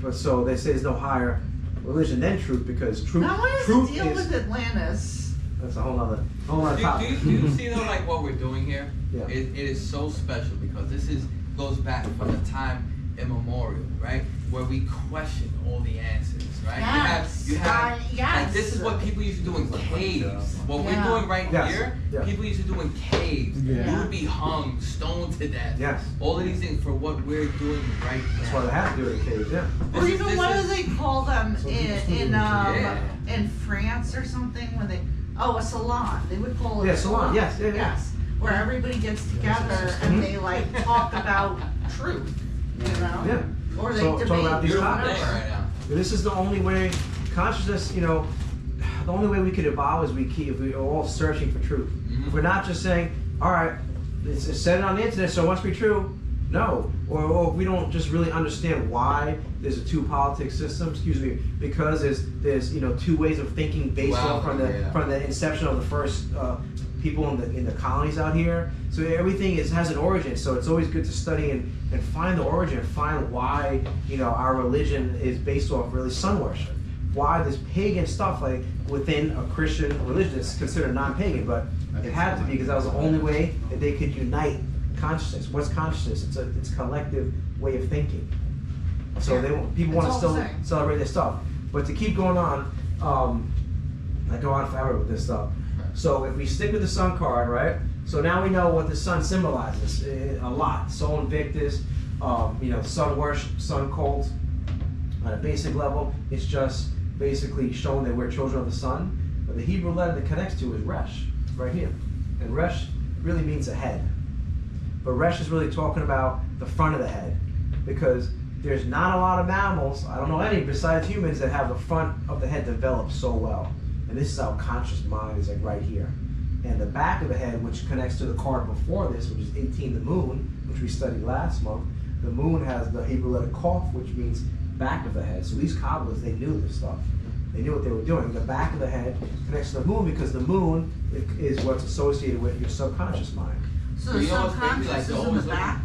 But so they say there's no higher religion than truth, because truth. Now what is truth the deal with Atlantis? That's a whole other topic. Do you see though, like what we're doing here? Yeah. It is so special because this goes back from the time immemorial, right? Where we question all the answers, right? Yes. You have Yes. like this is what people used to do in caves. What we're doing right here, people used to do in caves. Yeah. You would be hung, stoned to death. Yes. All of these things for what we're doing right now. That's why they have to do it in caves, yeah. Or even what do they call them Yeah. in France or something when they a salon. They would call it Yeah, a salon, yes, yeah, yeah. Yes. Where everybody gets together and they like talk about truth. You know? Yeah. Or they So, debate talking about these or topics. whatever. Right now. This is the only way consciousness, you know, the only way we could evolve is if we're all searching for truth. Mm-hmm. If we're not just saying, all right, it's said it on the internet, so it must be true. No. Or if we don't just really understand why there's a two-politic system, because there's you know, two ways of thinking based on from the inception of the first people in the colonies out here. So everything has an origin. So it's always good to study and find the origin, find why, you know, our religion is based off really sun worship. Why this pagan stuff, like within a Christian religion, it's considered non-pagan, but it had to be because that was the only way that they could unite consciousness. What's consciousness? It's a collective way of thinking. So people want to still celebrate this stuff. But to keep going on, I go on forever with this stuff. So if we stick with the sun card, right? So now we know what the sun symbolizes a lot. Sol Invictus, you know, sun worship, sun cult. On a basic level, it's just basically showing that we're children of the sun. But the Hebrew letter that connects to is Resh, right here. And Resh really means a head. But Resh is really talking about the front of the head, because there's not a lot of mammals, I don't know any besides humans, that have the front of the head developed so well. And this is our conscious mind, is like right here. And the back of the head, which connects to the card before this, which is 18, the moon, which we studied last month. The moon has the Hebrew letter Kof, which means back of the head. So these Kabbalists, they knew this stuff. They knew what they were doing. The back of the head connects to the moon because the moon is what's associated with your subconscious mind. So the subconscious is in the back?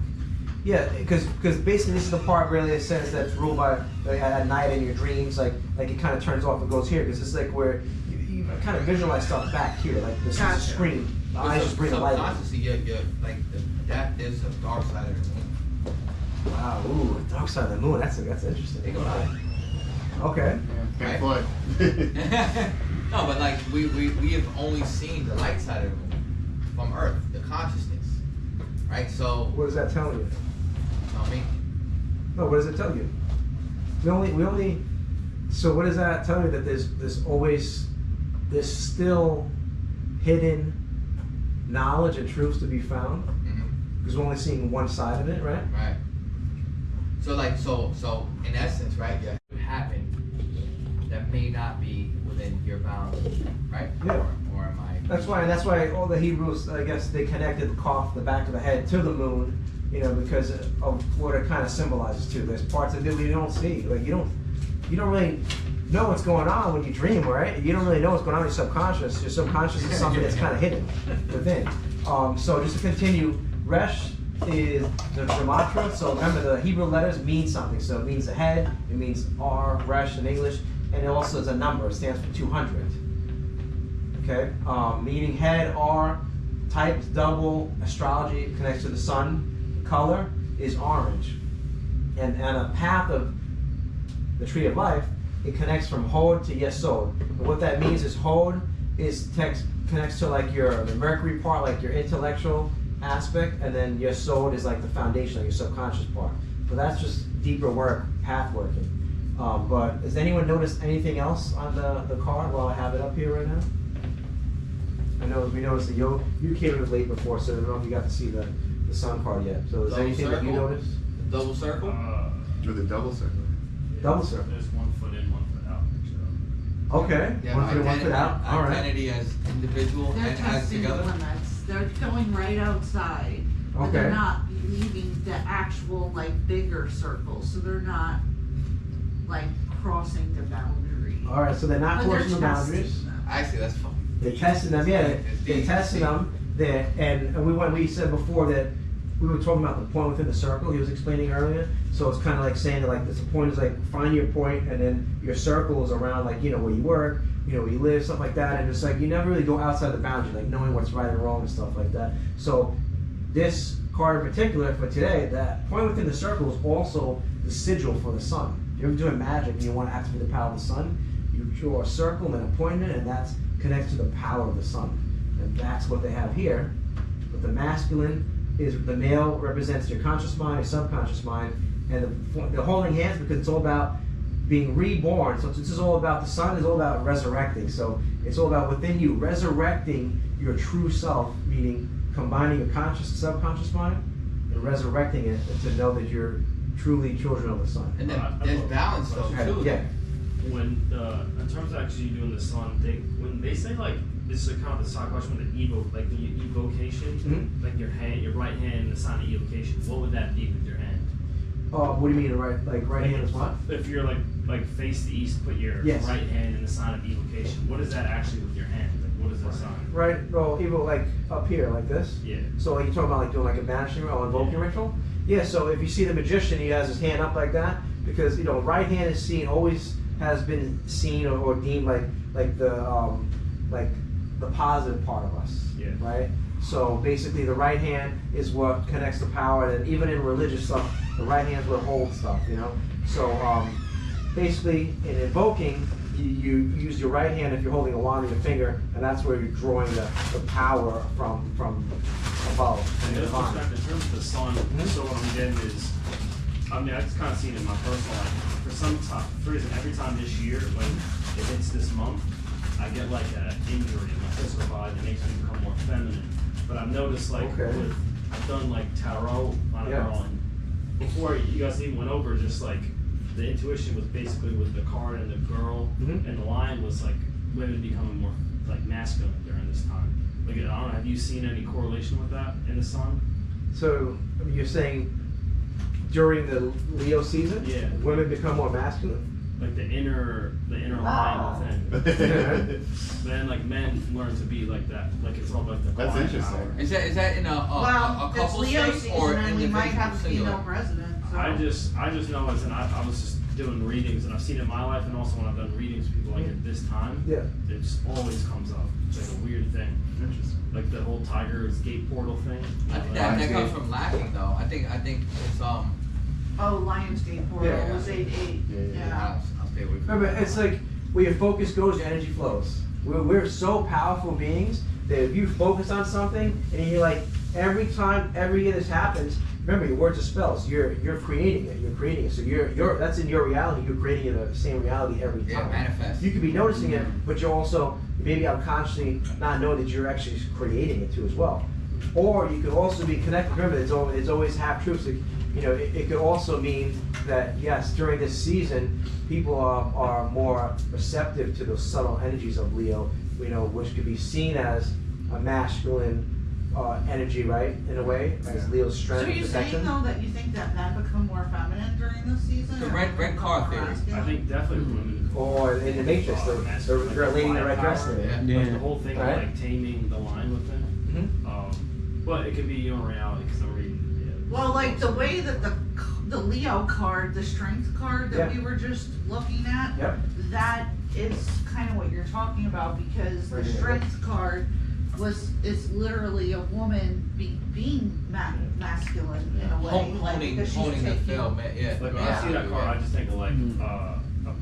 Yeah, because basically this is the part really that says that's ruled by at night in your dreams, like it kind of turns off and goes here, because it's like where you kind of visualize stuff back here, like this is a screen. The eyes just bring the light in. Subconsciously, you're like that. There's a dark side of the moon. Wow, ooh, dark side of the moon. That's interesting. Think about it. Okay. Pink Floyd. No, but like we have only seen the light side of the moon from Earth, the consciousnness, right? So What does that tell you? tell me. No, what does it tell you? We only. So what does that tell you? That there's still hidden knowledge and truths to be found, because we're only seeing one side of it, right? Right. So like, so in essence, right, yeah, it happened that may not be within your bounds, right? Yeah. Or am I? That's why all the Hebrews, I guess, they connected the cough, the back of the head, to the moon, you know, because of what it kind of symbolizes too. There's parts of it you don't see, like you don't really know what's going on when you dream, right? You don't really know what's going on in your subconscious. Your subconscious is something that's kind of hidden within. So just to continue, Resh is the gematria. So remember, the Hebrew letters mean something. So it means the head, it means R, Resh in English, and it also is a number. It stands for 200. Okay, meaning head, R, type double, astrology connects to the sun. Color is orange, and a path of the tree of life, it connects from Hod to Yesod. And what that means is Hod connects to like the Mercury part, like your intellectual aspect, and then Yesod is like the foundation, like your subconscious part. So that's just deeper work, path working. But has anyone noticed anything else on the card while I have it up here right now? I know we noticed that you came in late before, so I don't know if you got to see the sun card yet. So is there anything that you noticed? Double circle? Or the double circle. Double circle. There's 1 foot in, 1 foot out. Okay. Yeah, 1 foot in, 1 foot out. All right. Identity as individual They're and as testing the together. limits. They're going right outside. But Okay. they're not leaving the actual like bigger circle. So they're not like crossing the boundary. All right. So they're not But they're crossing the testing boundaries. them. Actually, that's fun. They're testing them. Yeah. They're testing them. And we said before that we were talking about the point within the circle. He was explaining earlier. So it's kind of like saying that like this point is like find your point, and then your circle is around like where you work, where you live, stuff like that. And it's like you never really go outside the boundary, like knowing what's right and wrong and stuff like that. So this card in particular for today, that point within the circle is also the sigil for the sun. If you're doing magic and you want to activate the power of the sun, you draw a circle and a point in it, and that's connects to the power of the sun. And that's what they have here. But the masculine is the male represents your conscious mind, your subconscious mind, and the holding hands because it's all about being reborn. So this is all about, the sun is all about resurrecting. So it's all about within you, resurrecting your true self, meaning combining your conscious and subconscious mind and resurrecting it to know that you're truly children of the sun. And then there's balance though too. Yeah. When in terms of actually doing the sun, when they say like this is kind of the side question with the evocation, like your hand, your right hand, and the sign of evocation. What would that be with your hand? What do you mean, right hand is what? If you're like face the east, put your Yes. right hand in the sign of evocation. What is that actually with your hand? Like what is that sign? Right, well, evo like up here, like this. Yeah. So like, you're talking about like doing like a banishing or invoking ritual? Yeah, so if you see the magician, he has his hand up like that, because right hand is seen, always has been seen or deemed like the positive part of us. Yeah. Right? So basically the right hand is what connects the power, and even in religious stuff, the right hand is what holds stuff, So basically in invoking, you use your right hand if you're holding a wand in your finger, and that's where you're drawing the power from above. And the in divine. terms of the sun, so what I'm getting is, I mean, I've just kind of seen it in my personal life. For some reason, every time this year, when it hits this month, I get like an injury in my physical body that makes me become more feminine. But I've noticed I've done like tarot on a girl, and before you guys even went over, just like the intuition was basically with the card and the girl, and the line was like women becoming more like masculine during this time. Like, I don't know, have you seen any correlation with that in the sun? So you're saying during the Leo season, women become more masculine? Like the inner line within. Then like men learn to be like that. Like it's all like the That's quiet interesting. power. Is that in a Well, it's couple Leo state season, or and we might have a singular? female president. So. I just know as I was just doing readings, and I've seen it in my life, and also when I've done readings with people like at this time, it just always comes up. It's like a weird thing. Interesting. Like the whole Tiger's Gate portal thing. I think that comes from lacking though. I think it's Oh, Lionsgate portal was 8/8. Yeah. I'll stay away from Remember, that. it's like where your focus goes, your energy flows. We're so powerful beings that if you focus on something and you're like, every year this happens, remember your words are spells. You're creating it. You're creating it. So you're that's in your reality. You're creating it the same reality every time. Yeah, manifest. You could be noticing it, but you're also maybe unconsciously not knowing that you're actually creating it too as well. Or you could also be connected. Remember, it's always half truths. Like you know, it could also mean that, yes, during this season, people are more receptive to those subtle energies of Leo, you know, which could be seen as a masculine energy, right, in a way, as Leo's strength So are and you saying protection. though that you think that men become more feminine during this season? The or red become car more theory. masculine? I think definitely women. Or in the Matrix, the girl lady in the red dress there. Yeah. Like the whole thing Right. of like taming the line with it. But it could be in reality because I'm reading. Yeah. Well, like the way that the Leo card, the strength card that Yeah. we were just looking at, Yep. that is kind of what you're talking about because the Right here. strength card is literally a woman being masculine in a way, like because she's Honing the taking. film, man. Yeah. Like when I see that card, I just think of like Mm-hmm. a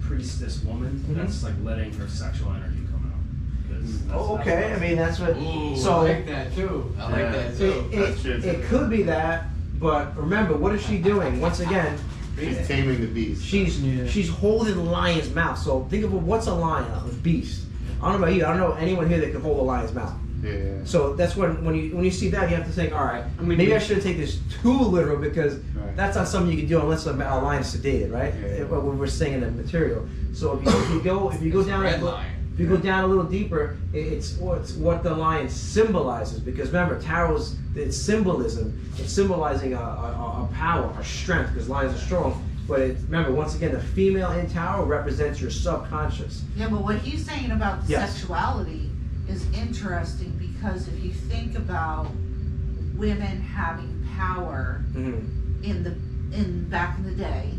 priestess woman that's like letting her sexual energy come out. 'Cause that's- Oh, that's okay. what I mean, that's what. Ooh, So I like that too. I like Yeah. that too. That's true, It too. could be that, but remember, what is she doing? Once again, She's taming the beast. she's holding the lion's mouth. So think of what's a lion, a beast. I don't know about you. I don't know anyone here that can hold a lion's mouth. Yeah. So that's when you see that, you have to think, all right, I mean, maybe I shouldn't take this too literal because Right. that's not something you can do unless a lion's sedated, right? Yeah. What we're saying in the material. So if you go down Red a, lion. if you go down a little deeper, it's what the lion symbolizes. Because remember, tarot's it's symbolism. It's symbolizing a power, a strength. Because lions are strong. But remember, once again, the female in tarot represents your subconscious. Yeah, but what he's saying about the Yes. sexuality is interesting because if you think about women having power Mm-hmm. in back in the day,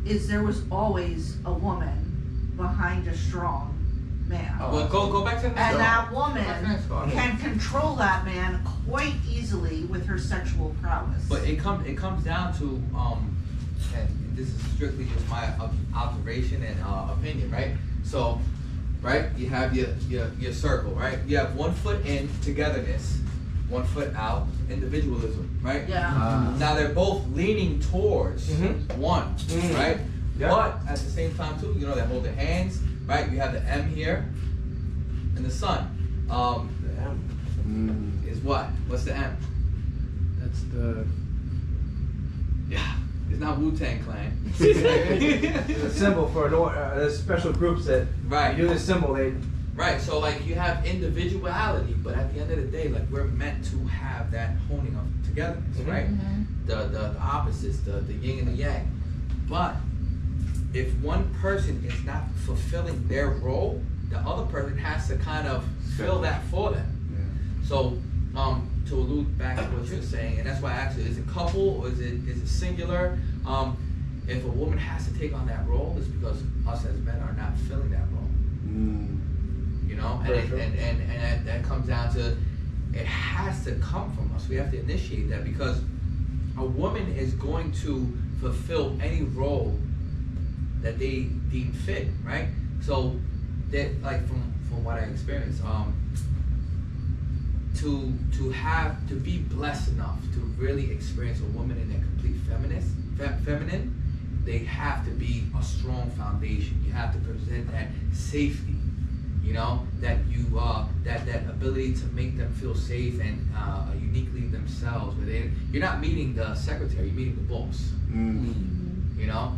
is there was always a woman behind a strong man. Well, go back to the And next that card. Go back to the next woman card. can control that man quite easily with her sexual prowess. But it comes down to and this is strictly just my observation and opinion, right? So, right, you have your circle, right? You have 1 foot in togetherness, 1 foot out individualism, right? Yeah. Now they're both leaning towards Mhm. one, Mhm. right? Yeah. But at the same time too, you know, they hold their hands, right? You have the M here and the sun. Is what? What's the M? That's the. Yeah, it's not Wu-Tang Clan. It's a symbol for there's special groups that Right. do this symbol. They Right, so like you have individuality, but at the end of the day, like we're meant to have that honing of togetherness, Mhm. right? Mhm. The opposites, the yin and the yang. But if one person is not fulfilling their role, the other person has to kind of fill that for them. So, to allude back to what you're saying, and that's why I asked you, is it couple or is it singular? If a woman has to take on that role, it's because us as men are not filling that role. You know, Very true. and that comes down to, it has to come from us. We have to initiate that because a woman is going to fulfill any role that they deem fit, right? So that, like from what I experienced, to be blessed enough to really experience a woman in their complete feminine, they have to be a strong foundation. You have to present that safety, you know, that you that ability to make them feel safe and uniquely themselves. Where you're not meeting the secretary, you're meeting the boss. You know.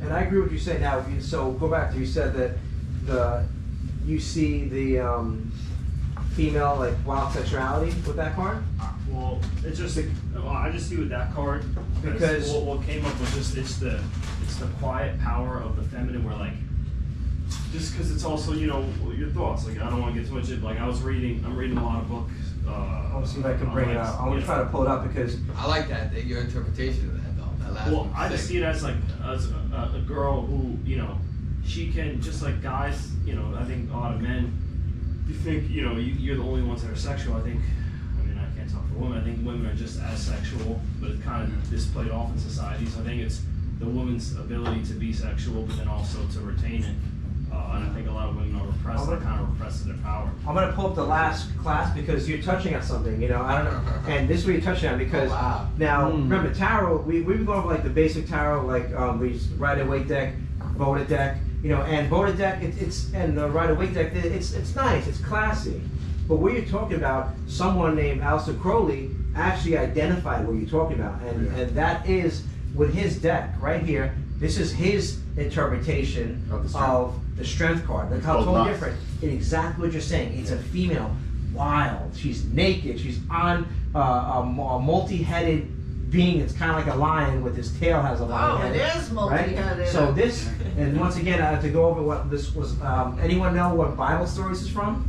and I agree with you say now. So go back to you said that you see the female like wild sexuality with that card. Well, it's just I just see with that card Because- what came up was just it's the quiet power of the feminine where like just because it's also your thoughts like I don't want to get too much in like I'm reading a lot of books. I'll see if I can bring it up. I'm gonna try to pull it up because I like that your interpretation of that though. That last Well, one. I just see it as like as a girl who she can just like guys. I think a lot of men. You think you're the only ones that are sexual. I mean I can't talk for women. I think women are just as sexual, but it's kind of displayed off in society. So I think it's the woman's ability to be sexual, but then also to retain it. And I think a lot of women are repressed. They're kind of repressed to their power. I'm gonna pull up the last class because you're touching on something. I don't know, and this is what you're touching on because Oh, wow. now remember tarot. We've been going over like the basic tarot, like we Rider-Waite deck, voted deck. And voted deck, it's and the Rider-Waite deck, it's nice, it's classy. But what you're talking about, someone named Aleister Crowley actually identified what you're talking about, and that is with his deck right here. This is his interpretation of the strength card. Look how totally different. It's exactly what you're saying. It's a female, wild. She's naked. She's on a multi-headed being. It's kind of like a lion with his tail has a lion head. Oh, it is multi-headed. Right? So this, and once again, to go over what this was. Anyone know what Bible Stories is from?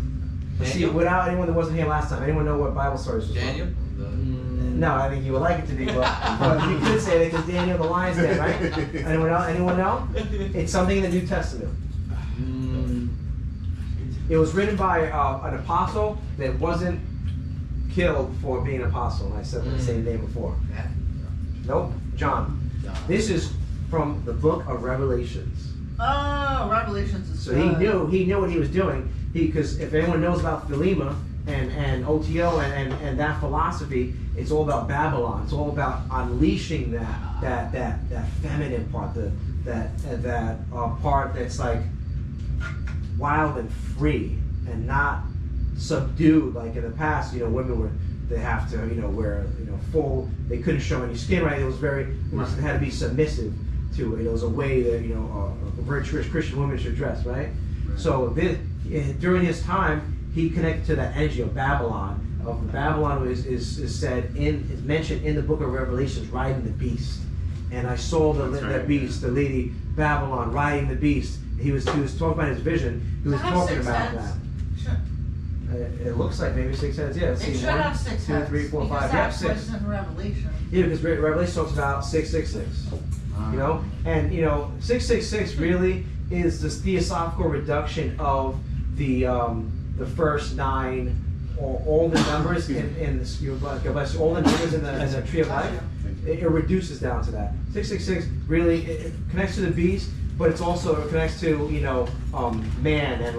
See, without anyone that wasn't here last time, anyone know what Bible Stories was Daniel? from? No, I think you would like it to be, but you could say that because Daniel the lion's den, right? Anyone know? It's something in the New Testament. It was written by an apostle that wasn't killed for being an apostle. And I said the same name before. Nope, John. This is from the book of Revelations. Oh, Revelations is So he knew what he was doing. Because if anyone knows about Thelema and OTO and that philosophy, it's all about Babylon. It's all about unleashing that feminine part, that part that's like wild and free and not subdued like in the past. You know, women they have to wear full. They couldn't show any skin, right? It had to be submissive to it. It was a way that a virtuous Christian woman should dress, right? So during his time, he connected to that energy of Babylon. Babylon is mentioned in the book of Revelations, riding the beast. And I saw that beast, the lady Babylon riding the beast. He was talking about his vision. He was talking about that. It looks like maybe 6 heads. Yeah. It should have 6 heads. 2, 3, 4, 5. Yeah, That's 6. what's in Revelation. Yeah, because Revelation talks about 666. And 666 really is this theosophical reduction of the first 9, or all the numbers in this, all the numbers in the tree of life. It reduces down to that. 666 really it connects to the beast, but it connects to man and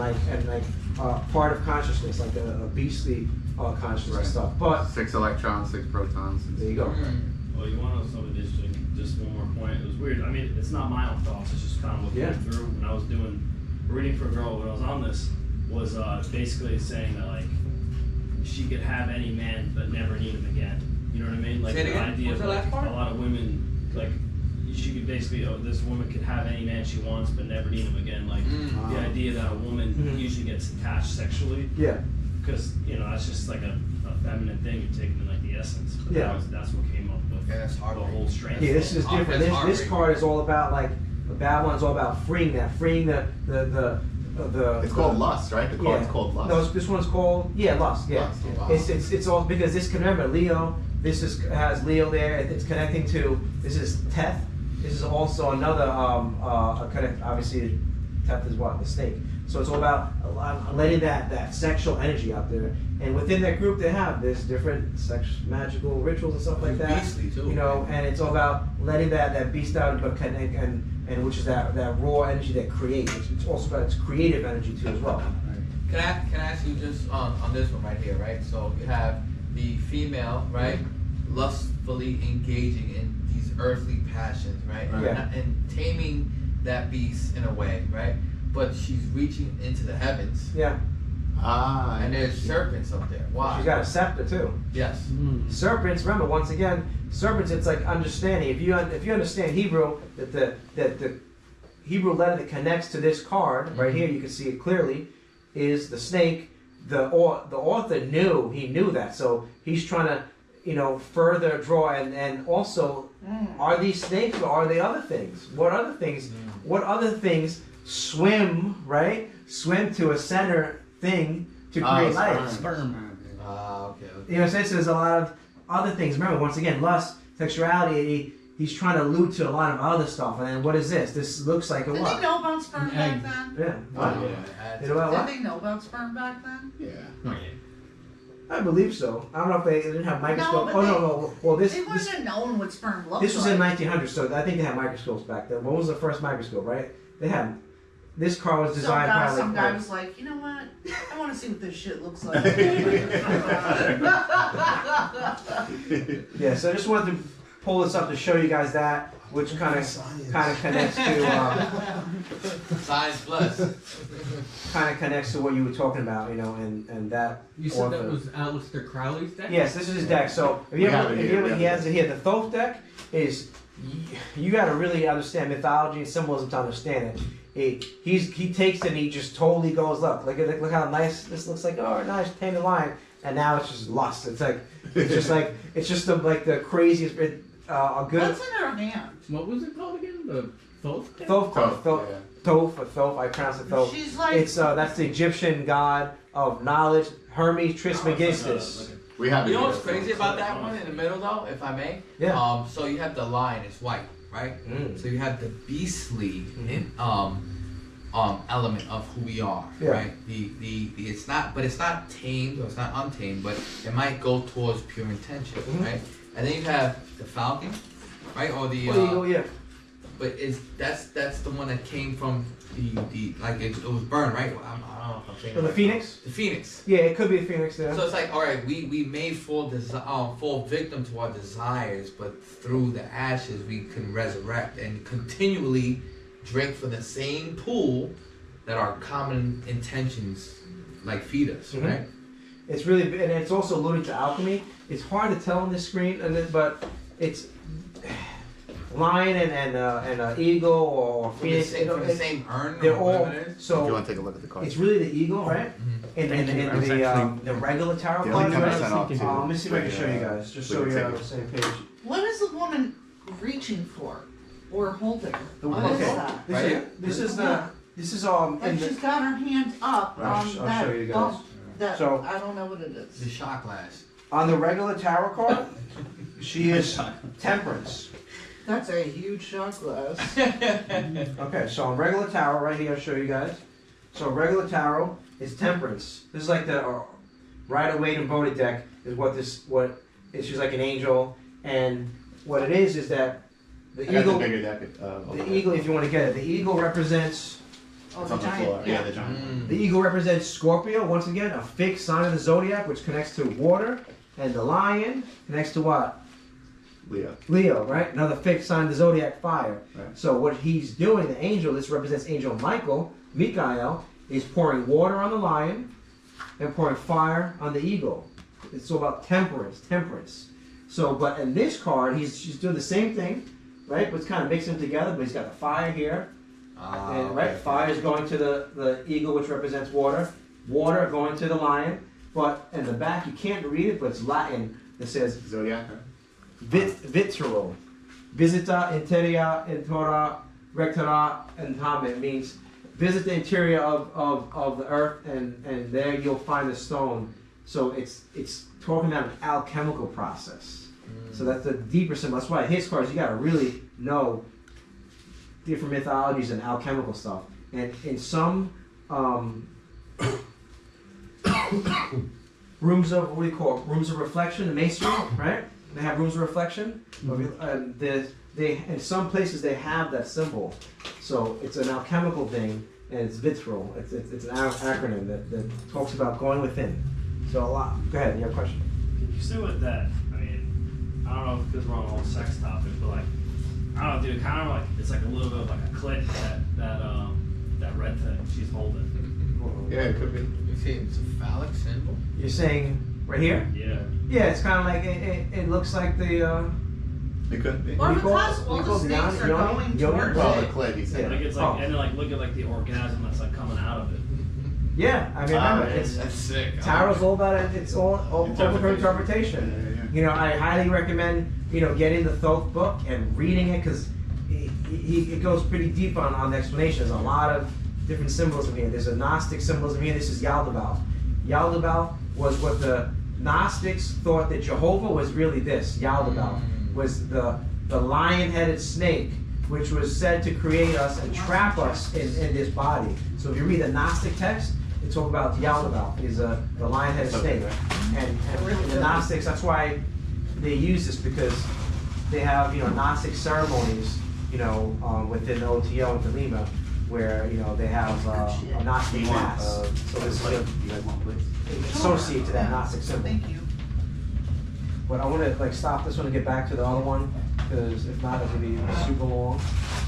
part of consciousness, like a beastly consciousness and stuff. But 6 electrons, 6 protons. There you go. Well, you want to know something interesting? Just one more point. It was weird. I mean, it's not my own thoughts. It's just kind of looking through when I was doing reading for a girl when I was on this was basically saying that like she could have any man but never need him again. You know what I mean? Like the idea of like a lot of women like she could basically this woman could have any man she wants but never need him again. Like the idea that a woman usually gets attached sexually. Yeah. Because that's just like a feminine thing. You're taking like the essence. But that's what came up with that's the whole strength. Yeah, this is different. This card is all about like Babylon's all about freeing the It's called lust, right? The card's called lust. No, this one's called lust. Yeah, Lust, wow. It's all because this can remember Leo. This has Leo there. It's connecting to this is Teth. This is also another connect. Obviously, Teth is what the snake. So it's all about letting that sexual energy out there. And within that group, they have this different magical rituals and stuff like that. Beastly too. And it's all about letting that beast out, but connect and which is that raw energy that creates. It's also about its creative energy too as well. Can I ask you just on this one right here, right? So you have the female, right, lustfully engaging in these earthly passions, right? Yeah. And taming that beast in a way, right? But she's reaching into the heavens. Yeah. And there's serpents up there. Why? She's got a scepter too. Yes. Serpents. Remember, once again, serpents. It's like understanding. If you understand Hebrew, that the Hebrew letter that connects to this card right here, you can see it clearly, is the snake. The author knew that, so he's trying to further draw and also are these snakes or are they other things? What other things? What other things swim to a center thing to create life? Sperm. Okay. You know what I'm saying? So there's a lot of other things. Remember, once again, lust, sexuality. He's trying to allude to a lot of other stuff. And then what is this? This looks like a Did what? they know about sperm back then? Yeah. What? Yeah. You know about what? Did they know about sperm back then? Yeah. I believe so. I don't know if they didn't have microscopes. but no. Well, They wouldn't have known what sperm looked like. this was in 1900, so I think they had microscopes back then. What was the first microscope, right? They had. This car was designed by some guy was like, you know what? I want to see what this shit looks like. Yeah, so I just wanted to pull this up to show you guys that. which kind of connects to Science plus. kind of connects to what you were talking about, you know, and that. You said that author- was Aleister Crowley's deck? Yes, this is his deck. So if you We ever, have it if here, you we ever, have he has it. it here. The Thoth deck is you got to really understand mythology and symbolism to understand it. He takes it and he just totally goes look how nice this looks like. Oh, nice tamed lion, and now it's just lust. It's just the craziest. A good What's in her hand? What was it called again? The Thoth deck? Thoth card. Thoth, yeah. Thoth or Thoth. I pronounce it Thoth. She's like, It's that's the Egyptian god of knowledge, Hermes Trismegistus. We have it You know here. what's crazy about that one in the middle though, if I may? Yeah. So you have the lion, it's white, right? Mm. So you have the beastly element of who we are, Yeah. right? The it's not tamed or it's not untamed, but it might go towards pure intention, Mhm. right? And then you have the falcon, right? Or the Eagle, yeah. but that's the one that came from the like it was burned, right? I don't know if I'm saying So it the right. Phoenix. The phoenix. Yeah, it could be a Phoenix there. So it's like, all right, we may fall victim to our desires, but through the ashes we can resurrect and continually drink from the same pool that our common intentions like feed us, Mhm. right? It's really, and it's also alluding to alchemy. It's hard to tell on this screen, but it's lion and eagle or From the phoenix. same, from the same urn They're or whatever all it is. If you so. want to take a look at the card. It's really the eagle, right? Mhm. And Thank you. I was the regular tarot Yeah, cards, like right? 10% off too. Let me see if I can show you guys, just so We can you're on take the it. same page. what is the woman reaching for or holding? What is Okay. that? This Right is here? this is Like in the, she's got her hand up I'll on show that you guys. bump that So- I don't know what it The is. shot glass. on the regular tarot card. She is temperance. That's a huge shot glass. Okay, so on regular tarot, right here, I'll show you guys. So regular tarot is temperance. This is like the Rider-Waite and Bodhi deck is she's like an angel, and what it is that the I got eagle, the bigger deck. the eagle, if you want to get it, the eagle represents, Oh, It's the on the floor. giant. Yeah, the giant. Mm. the eagle represents Scorpio, once again, a fixed sign of the zodiac, which connects to water, and the lion connects to what? Leo. Leo, right? Another fixed sign of the zodiac, fire. Right. So what he's doing, the angel, this represents Angel Michael, is pouring water on the lion and pouring fire on the eagle. It's all about temperance. So, but in this card, she's doing the same thing, right? But it's kind of mixing them together, but he's got the fire here, and right, fire is going to the eagle, which represents water going to the lion, but in the back, you can't read it, but it's Latin. It says, Zodiac. Right? Vitero, visita interia intora rectora intame, means visit the interior of the earth and there you'll find the stone. So it's talking about an alchemical process. So that's the deeper symbol. That's why his cards, you gotta really know different mythologies and alchemical stuff. And in some rooms of, what do you call it? Rooms of reflection, the masonry, right? They have rooms of reflection. In some places they have that symbol. So it's an alchemical thing, and it's vitral. It's an acronym that talks about going within. So a lot. Go ahead, you have a question? You say with that, I mean, I don't know if it's wrong on sex topic, but like, I don't know, dude, kind of like, it's like a little bit of like a click that red thing she's holding. Yeah, it could be. You see, it's a phallic symbol. You're saying right here? Yeah. Yeah, it's kind of like, it looks like the, It could be. Or You call- because all you the call snakes Yoni- are Yoni- going Yoni- towards Well, the it. click, he said. Like it's Oh. like, and then like look at like the orgasm that's like coming out of it. yeah, I mean, remember, it's, That's sick. tarot's all about it, it's all open for interpretation. You know, I highly recommend, getting the Thoth book and reading it, because it goes pretty deep on the explanation. There's a lot of different symbolism here. There's a Gnostic symbolism here. This is Yaldabaoth. Yaldabaoth was what the Gnostics thought that Jehovah was really this. Yaldabaoth was the lion-headed snake, which was said to create us and trap us in this body. So if you read the Gnostic text, it's all about Yaldabaoth, is the lion-headed snake. And the Gnostics, that's why they use this, because they have, Gnostic ceremonies, within OTO and Thelema, where, they have a Gnostic You want, mass. So this is plate? You guys want plates? associated to that Gnostic symbol. Thank you. But I want to stop this one and get back to the other one. because if not, it'll be super long.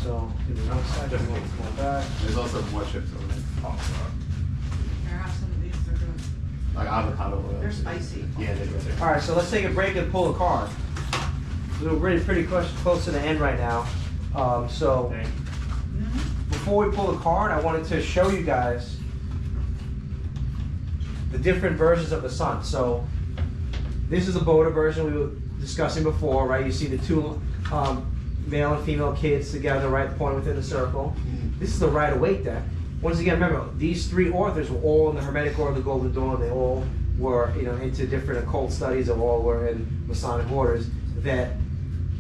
So give me 1 second. We'll come back. There's also more chips over there. Here, have some of these, they're good. Like avocado oil. They're spicy. Yeah, they're good. All right, so let's take a break and pull a card. So we're pretty close to the end right now. So before we pull the card, I wanted to show you guys the different versions of the sun. So this is a Boda version we were discussing before, right? You see the two male and female kids together, right, pointing within the circle. This is the Rider-Waite deck. Once again, remember, these three authors were all in the Hermetic Order of the Golden Dawn. They all were, into different occult studies. They all were in Masonic orders that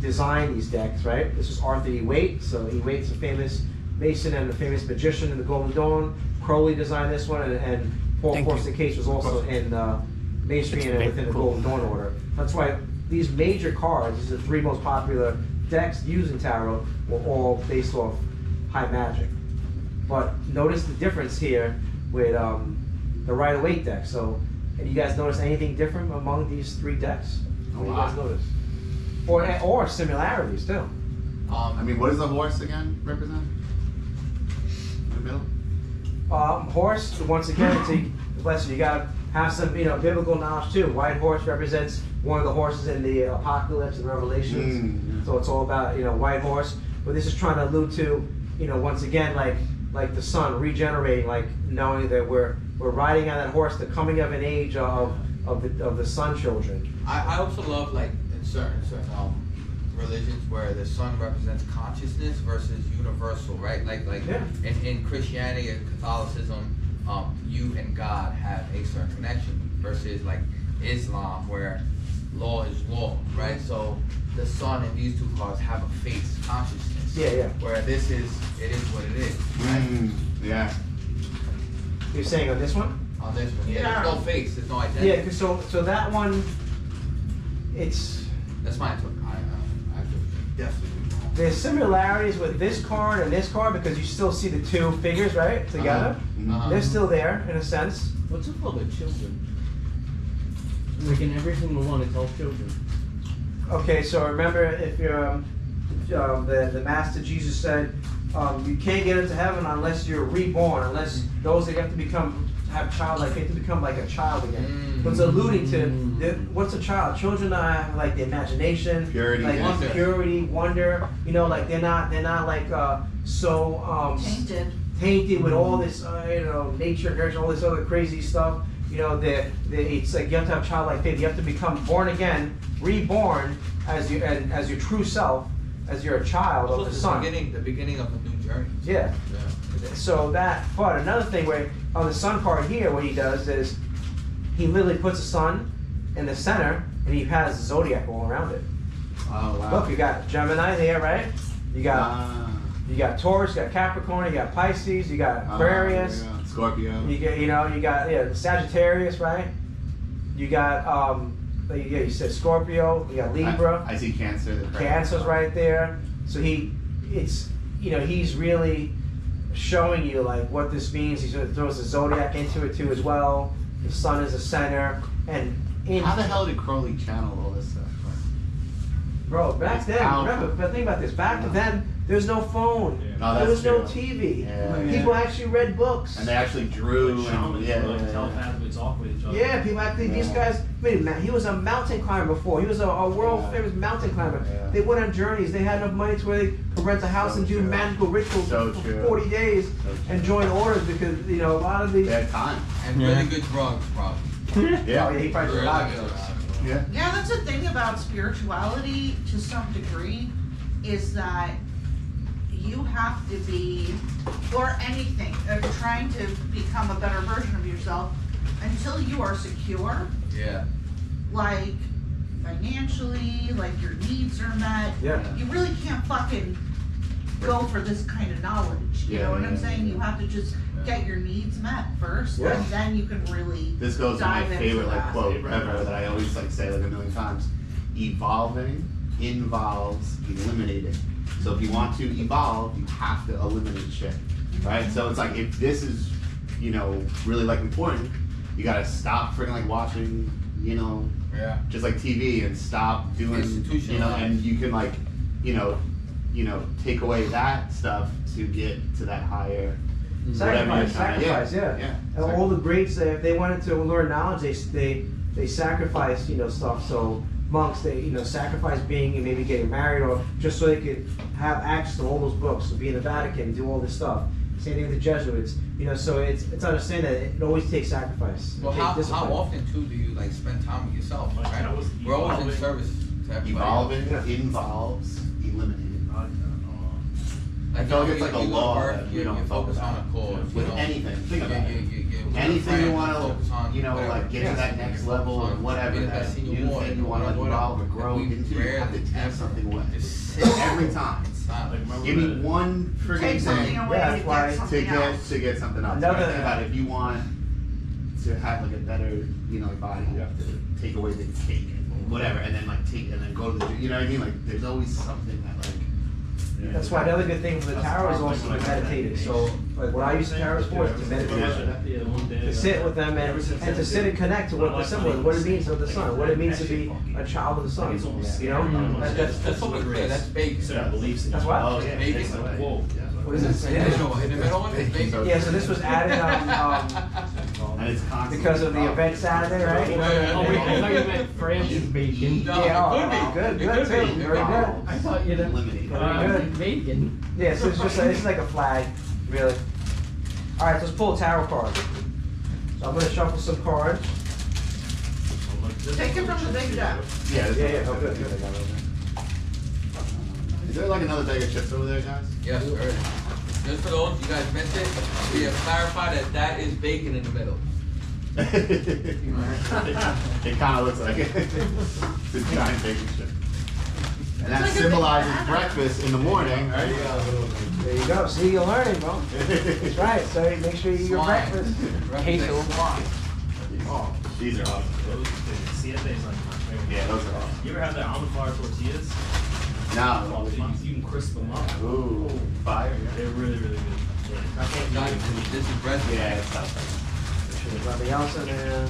designed these decks, right? This was Arthur E. Waite. So E. Waite's a famous Mason and a famous magician in the Golden Dawn. Crowley designed this one, and Paul Forster Case was also in Masonry and within the Golden Dawn order. That's why these major cards, these are the three most popular decks used in tarot, were all based off high magic. But notice the difference here with the Rider-Waite deck. So, and you guys notice anything different among these three decks? What do you guys notice? Or similarities too. I mean, what does the horse again represent? In the middle? Horse, once again, you gotta have some, biblical knowledge too. White horse represents one of the horses in the Apocalypse and Revelations. So it's all about, white horse. But this is trying to allude to, once again, like the sun regenerating, like knowing that we're riding on that horse, the coming of an age of the sun children. I also love, like, in certain religions where the sun represents consciousness versus universal, right? Like in Christianity and Catholicism, you and God have a certain connection versus like Islam where law is law, right? So the sun and these two cards have a face consciousness. Yeah. Where it is what it is, right? Yeah. You're saying on this one? On this one, there's no face, there's no identity. Yeah, so that one, That's mine too. I could definitely be wrong. there's similarities with this card and this card because you still see the two figures, right, together. They're still there in a sense. What's it called? The children. Like in every single one, it's all children. Okay, so remember, if you're the Master Jesus said, you can't get into heaven unless you're reborn, unless those that have to have childlike, they have to become like a child again. What's alluding to what's a child? Children have like the imagination, purity, like wonder. purity, wonder. Like they're not like so tainted with all this nature, nurture, all this other crazy stuff. It's like you have to have childlike faith. You have to become born again, reborn as your true self, as you're a child of the sun. The beginning of a new journey. Yeah. So but another thing where on the sun card here, what he does is he literally puts the sun in the center and he has the zodiac all around it. Oh wow. Look, you got Gemini there, right? You got Taurus, you got Capricorn, you got Pisces, you got Aquarius, Scorpio. you got Sagittarius, right? You got you said Scorpio, you got Libra. I see Cancer. Cancer's right there. So he's really showing you like what this means. He sort of throws the zodiac into it too as well. The sun is the center, and how the hell did Crowley channel all this stuff? Bro, back then, remember, but think about this. Back then, there's no phone. Yeah. No, there was no true. TV. Yeah, People actually read books. And they actually drew. Telepathically talk with each other. Yeah, people actually, these guys, he was a mountain climber before. He was a world famous mountain climber. Yeah. They went on journeys. They had enough money to where they could rent a house and do magical rituals for 40 days and join orders because, a lot of these. They had time. And really good drugs, probably. Yeah. Oh, yeah, he probably did a lot of drugs. Yeah. Yeah, that's the thing about spirituality to some degree, is that you have to be, or anything, trying to become a better version of yourself until you are secure. Yeah. Like financially, like your needs are met. Yeah. You really can't fucking go for this kind of knowledge. You know what I'm saying? You have to just get your needs met first, and then you can really. This goes to my dive into favorite that. quote ever that I always say a million times. Evolving involves eliminating. So if you want to evolve, you have to eliminate shit, right? So it's like if this is, really like important, you gotta stop freaking like watching, just like TV and stop doing, and you can like take away that stuff to get to that higher. whatever you're Sacrifice, trying- yeah. And all the greats, if they wanted to learn knowledge, they sacrificed, stuff. So monks, they, sacrifice being and maybe getting married, or just so they could have access to all those books, to be in the Vatican and do all this stuff. Same thing with the Jesuits, so it's understand that it always takes sacrifice. Well, It takes how discipline. often too do you like spend time with yourself, Like, right? that was We're always in evolving. service to everybody. Evolving involves eliminating. Like, I feel like it's like a you go to law work, that we you don't focus talk on about. a cause. With anything, think about it. With Anything friends, you want focus on to, whatever. like get to that next level or whatever, Be the that best in new your ward, thing you want to whatever. evolve or grow We into, you have to rarely take ever something away. just sit Every time. Like, remember Give me the- one Take friggin' something thing away Yeah, to that's why- get something else. to get something else. Another- Right? Think about it. If you want to have like a better, body, you have to take away the cake, whatever, and then like take and then go to the, you know what I mean? Like there's always something that like. That's why another good thing for the tarot is also to meditate. So, like what I use the tarot for is to meditate. Yeah, one day. To sit with them and to sit and connect to what the symbol is, what it means with the sun, what it means to be a child of the sun. That's over there. That's bacon. So beliefs. That's what? Oh yeah. Bacon? Takes away. Whoa. What is it? In the middle one is bacon. Yeah, so this was added And it's constantly. because of the event Saturday, right? Oh, wait, I thought you meant French bacon. No, Yeah, it could be. good It could too, be. very good. I thought you'd Eliminate. Very bacon. Yeah, so it's just it's like a flag, really. All right, let's pull a tarot card. So I'm gonna shuffle some cards. Take it from the big deck. Yeah. Yeah, oh, good. Is there like another bag of chips over there, guys? Yes, sir. Just for those, you guys missed it, we have clarified that is bacon in the middle. It kind of looks like it. It's a giant bacon chip. And that like a big symbolizes banana. breakfast in the morning, right? There you go. See, you're learning, bro. That's right. So make sure you eat your Swine. breakfast. Queso. Oh, these are awesome. Those siete is like my favorite. Yeah, those are awesome. You ever have the almond flour tortillas? No. You can crisp them up. Ooh, fire. They're really, really good. Yeah. I can't Guys, do it. this is bread. Yeah, it's tough. There's nothing else in there.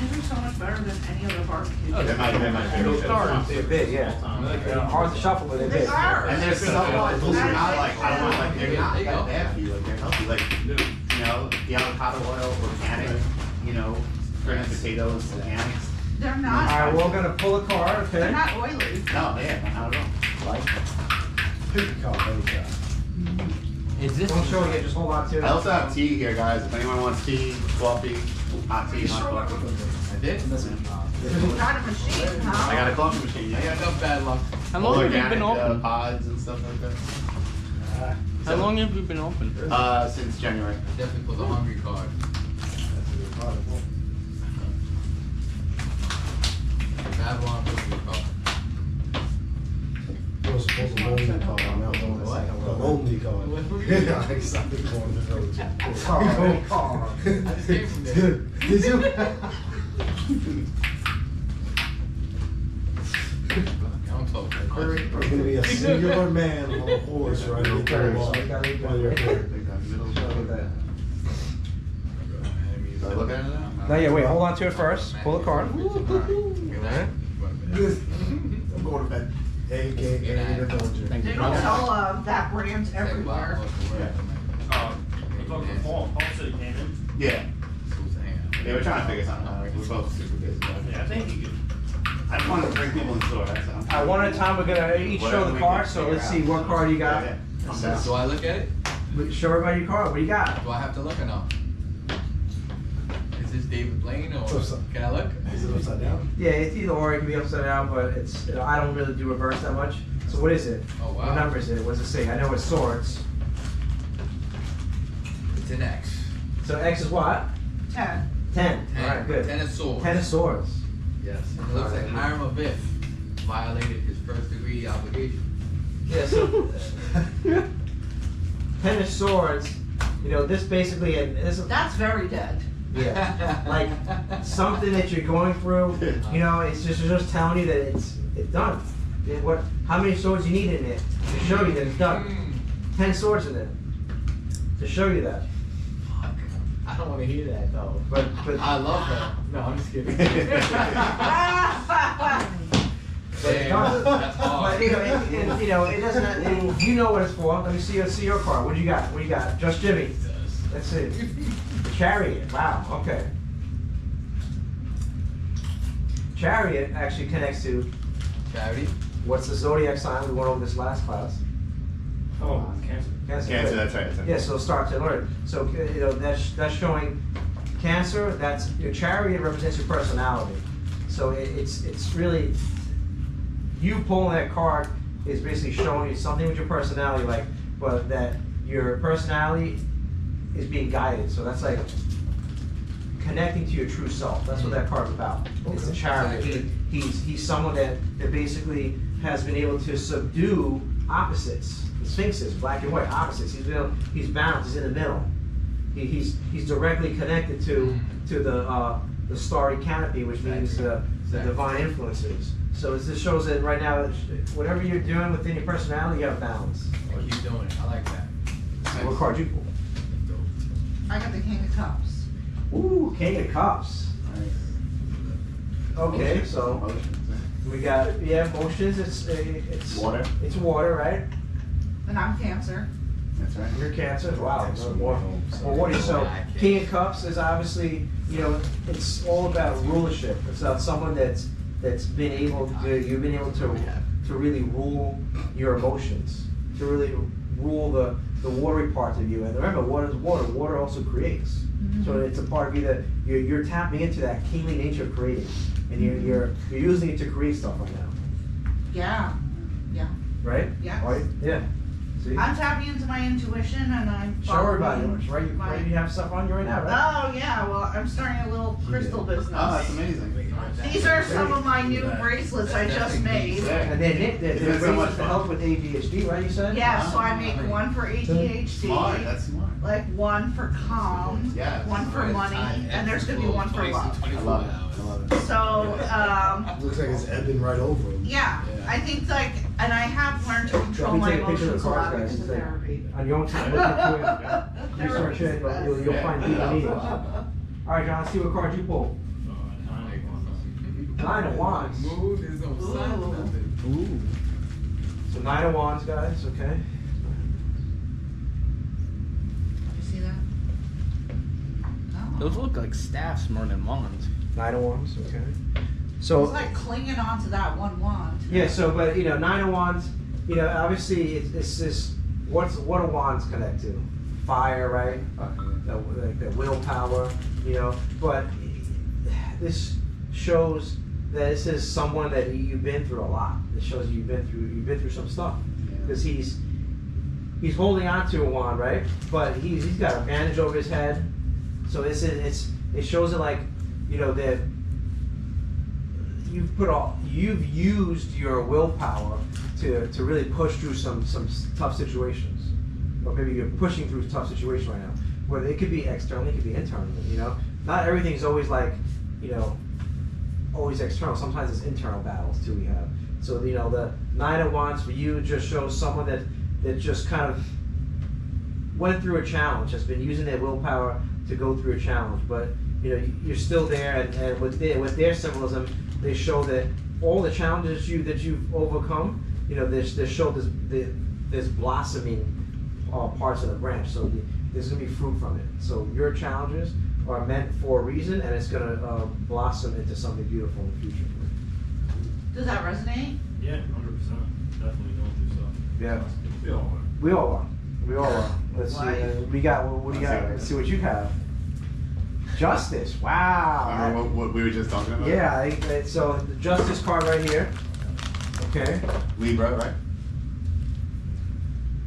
These are so much better than any other barbecue. They're my favorite chips. They're big, yeah. They're hard to shuffle, but they're They big. are. And they're so like, they're not like, I don't know, like, they're not that bad for you, like, they're healthy, like, the avocado oil, organic, green potatoes, organics. They're All not. right, we're gonna pull a card, They're okay? not oily. No, yeah, not at all. Like, Is this? Don't show it yet, just hold on to it. I also have tea here, guys, if anyone wants tea, coffee, hot tea, hot coffee. I did? Not a machine, huh? I got a coffee machine, I yeah. got no bad luck. How All long have you organic, been open? pods and stuff like that. How long have you been open? Since January. Definitely put the hungry card. Babylon hungry card. It was supposed to be lonely call, now it's only the lonely call. Yeah, I excited going to village. Card. I just came from there. Did you? I'm so You're gonna be a singular man on a horse riding through while you're here. Do I look at it now? No, yeah, wait, hold on to it first. Pull the card. I'm going to bed. AKA the villager. They don't sell that brand everywhere. We're talking to Paul. Paul said he came in. Yeah, they were trying to figure something out, we're both super busy. Yeah, I think he could. I just wanted to bring people in the store, that's all. All right, one at a time, we're gonna each show the card, so let's see what card you got. Yeah, I'm down. Do I look at it? Show everybody your card, what you got? Do I have to look or no? Is this David Blaine or Upside. can I look? Is it upside down? Yeah, it's either or, it can be upside down, but it's, I don't really do reverse that much. So what is it? Oh What wow. number is it? What does it say? I know it's swords. It's an X. So X is what? 10. 10. Alright, good. 10 of swords. 10 of swords. Yes. It looks like Hiram Abiff violated his first degree obligation. Yeah, so 10 of swords, this basically, and this is, That's very dead. yeah, like something that you're going through, it's just telling you that it's done. How many swords you need in it to show you that it's done? 10 swords in it to show you that. Fuck. I don't want to hear that though. But I love her. No, I'm just kidding. That's hard. But you know, it doesn't. You know what it's for. Let me see your car. What do you got? What do you got? Just Jimmy. That's it. Chariot. Wow. Okay. Chariot actually connects to Charity. what's the zodiac sign? We went over this last class. Oh, Cancer. Cancer. Cancer, that's right. Yeah. So start to learn. So that's showing Cancer. That's your Chariot represents your personality. So it's really you pulling that card is basically showing you something with your personality, like, but that your personality is being guided. So that's like connecting to your true self. That's what that card's about. It's a Chariot. Exactly. He's someone that basically has been able to subdue opposites, the sphinxes, black and white opposites. He's balanced. He's in the middle. He's directly connected to the starry canopy, which means the divine influences. So this shows that right now, whatever you're doing within your personality, you have balance. Oh, you doing it. I like that. So what card you pull? I got the King of Cups. Ooh, King of Cups. Okay, so Emotions, we got emotions. It's Water. It's water, right? And I'm Cancer. That's right. You're Cancer. Wow. That's Water. Well, what do you so? King of Cups is obviously, it's all about rulership. It's about someone that's been able to, you've been able to really rule your emotions, to really rule the watery parts of you. And remember, water is water. Water also creates. So it's a part of you that you're tapping into that kingly nature of creating, and you're using it to create stuff right now, Yeah. Yeah. right? Yeah. Right? Yeah. See? I'm tapping into my intuition and I'm Show everybody. following Right? my- You have stuff on you right now, right? Oh yeah, well I'm starting a little crystal business. Oh, that's amazing. These are some of my new bracelets I just made. And then they're Isn't it so ways much to fun? help with ADHD, right? You said? Yeah, so I make one for ADHD, Smart, that's smart. like one for calm, Yeah. one for money, and there's gonna be one for love. I love it. I love it. So, Looks like it's ebbing right over him. yeah, I think and I have learned to control Let me my take a picture of emotions the a cards, lot guys. because of It's like- therapy. On your own time, look into it. Research it, you'll find deeper meanings. All right, John, let's see what card you pull. 9 of Wands. Mood is on Ooh. So 9 of Wands, guys, okay? You see that? Oh. Those look like staffs more than wands. 9 of Wands, okay? It's So, like clinging on to that one wand. yeah, so, but, 9 of Wands, obviously, it's this, what do Wands connect to? Fire, right? Like the willpower, but this shows that this is someone that you've been through a lot. It shows you've been through some stuff, because he's holding on to a wand, right? But he's got a bandage over his head, so it shows it like, that you've used your willpower to really push through some tough situations, or maybe you're pushing through a tough situation right now. Whether it could be externally, it could be internally. Not everything's always like, always external. Sometimes it's internal battles too. We have. So the 9 of Wands for you just shows someone that just kind of went through a challenge, has been using their willpower to go through a challenge, but you're still there, and with their symbolism, they show that all the challenges that you've overcome, they show this blossoming parts of the branch. So there's gonna be fruit from it. So your challenges are meant for a reason, and it's gonna blossom into something beautiful in the future. Does that resonate? Yeah, 100%. Definitely going through stuff. Yeah. We all are. We all are. We all are. Let's see. Why? We got. What do you got? Let's see what you have. Justice. Wow. Remember what we were just talking about? Yeah. So the Justice card right here. Okay. Libra, right?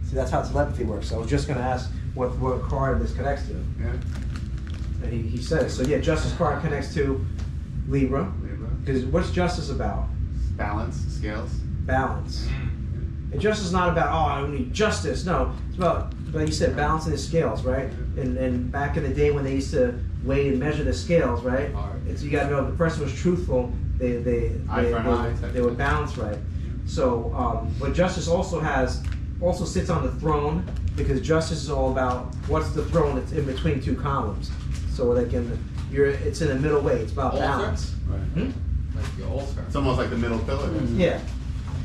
See, that's how telepathy works. I was just gonna ask what card this connects to, Yeah. and he said it. So yeah, Justice card connects to Libra. Libra. Because what's justice about? Balance, scales. Balance. And justice is not about, I need justice. No, it's about, you said, balancing the scales, right? And back in the day when they used to weigh and measure the scales, right? It's, you gotta know if the person was truthful, they Eye for an eye. were balanced right. So, but justice also sits on the throne, because justice is all about what's the throne that's in between two columns. So like it's in the middle way. It's about Altar? balance. Right. Hmm? Like your altar. It's almost like the middle pillar. Yeah.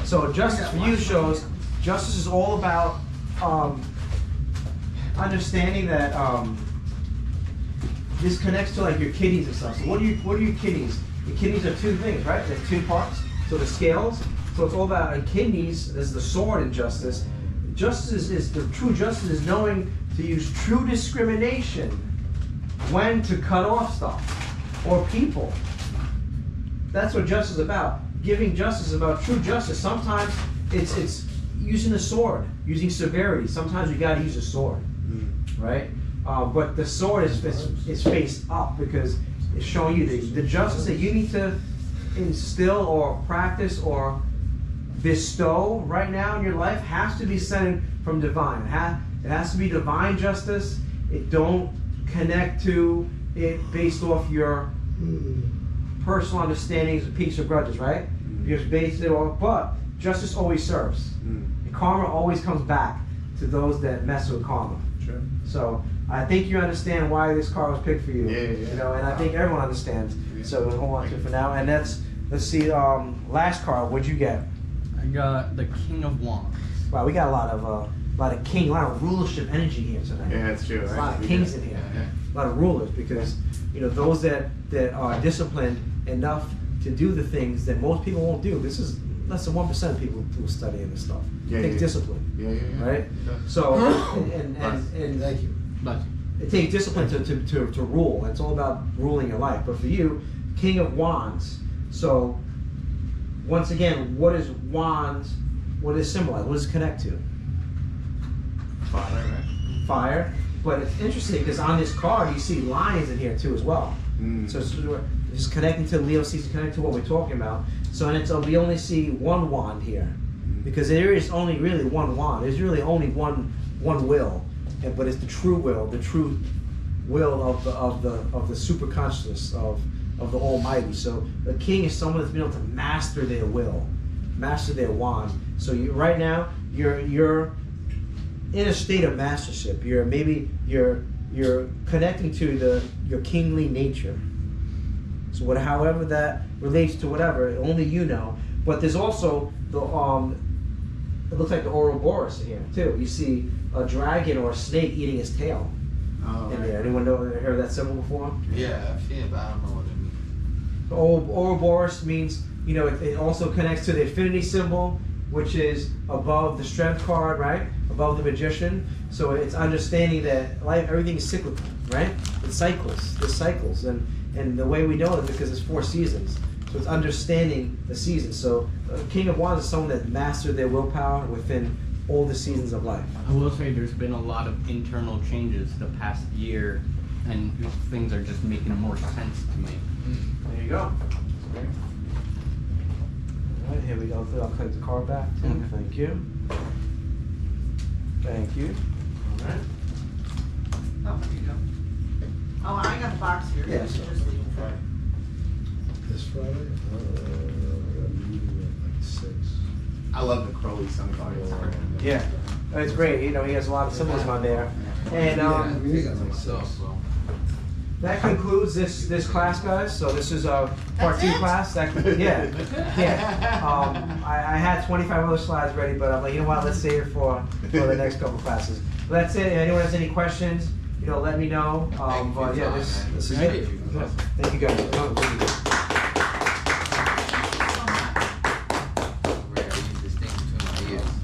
So justice for you shows justice is all about understanding that this connects to like your kidneys and stuff. So what are your kidneys? The kidneys are two things, right? There's two parts. So the scales. So it's all about kidneys. There's the sword in justice. Justice is the true justice is knowing to use true discrimination when to cut off stuff or people. That's what justice is about. Giving justice is about true justice. Sometimes it's using the sword, using severity. Sometimes you got to use a sword, right? But the sword is faced up because it's showing you the justice that you need to instill or practice or bestow right now in your life has to be sent from divine. It has to be divine justice. It don't connect to it based off your personal understandings of peace or grudges, right? Just base it off, but justice always serves. And karma always comes back to those that mess with karma. Sure. So I think you understand why this car was picked for you. Yeah. You know, and I think everyone understands. So we'll hold on to it for now. And let's see. Last card. What'd you get? I got the King of Wands. Wow, we got a lot of rulership energy here tonight. Yeah, that's true. There's a lot of kings in here. A lot of rulers because those that are disciplined enough to do the things that most people won't do. This is less than 1% of people who are studying this stuff. It takes discipline. Yeah. Right? So and Thank you. it takes discipline to rule. It's all about ruling your life. But for you, King of Wands. So once again, what is wands? What does it symbolize? What does it connect to? Fire, right? Fire. But it's interesting because on this card you see lions in here too as well. So it's connecting to Leo season, connecting to what we're talking about. So and we only see one wand here because there is only really one wand. There's really only one will, but it's the true will of the super consciousness of the Almighty. So the king is someone that's been able to master their will, master their wand. So right now you're in a state of mastership. You're connecting to your kingly nature. So however that relates to whatever, only you know. But there's also the it looks like the Ouroboros in here too. You see a dragon or a snake eating his tail in there. Anyone heard that symbol before? Yeah, I've seen it, but I don't know what it means. The Ouroboros means it also connects to the infinity symbol, which is above the strength card, right? Above the magician. So it's understanding that life, everything is cyclical, right? It cycles. There's cycles. And the way we know it is because it's 4 seasons. So it's understanding the seasons. So King of Wands is someone that mastered their willpower within all the seasons of life. I will say there's been a lot of internal changes the past year, and things are just making more sense to me. There you go. All right, here we go. I'll click the card back. Tim. Thank you. Thank you. All right. Oh, there you go. Oh, I got the box here. Yeah, You so- just leave it. This Friday? I got a meeting at like 6. I love the Crowley sun card. Yeah, it's great. He has a lot of symbolism on there. And that concludes this class, guys. So this is a part 2 class. I had 25 other slides ready, but I'm like, you know what? Let's save it for the next couple classes. But that's it. If anyone has any questions, let me know. But yeah, this is it. Thank you guys. Thank you.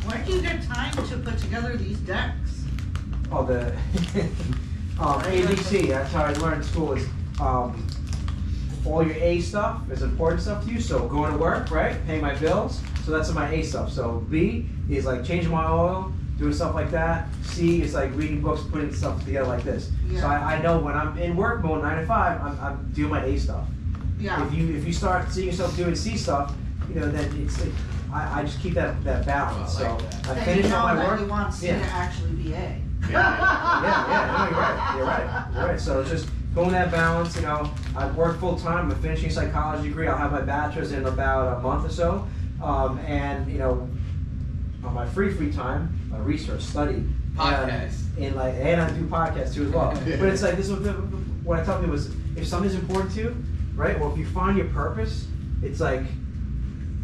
Where do you get time to put together these decks? Oh, the ABC, that's how I learned in school is all your A stuff is important stuff to you. So going to work, right? Paying my bills. So that's my A stuff. So B is like changing my oil, doing stuff like that. C is like reading books, putting stuff together like this. Yeah. So I know when I'm in work mode 9 to 5, I'm doing my A stuff. Yeah. If you start seeing yourself doing C stuff, then I just keep that balance. I like so that. I Then finish you know all my that work. you want C to actually be A. Yeah, you're right. So it's just going that balance, I work full time, I'm finishing a psychology degree, I'll have my bachelor's in about a month or so. And on my free time, I research, study. Podcast. And I do podcasts too as well. But it's like, this is what I tell people is, if something's important to you, right, or if you find your purpose, it's like,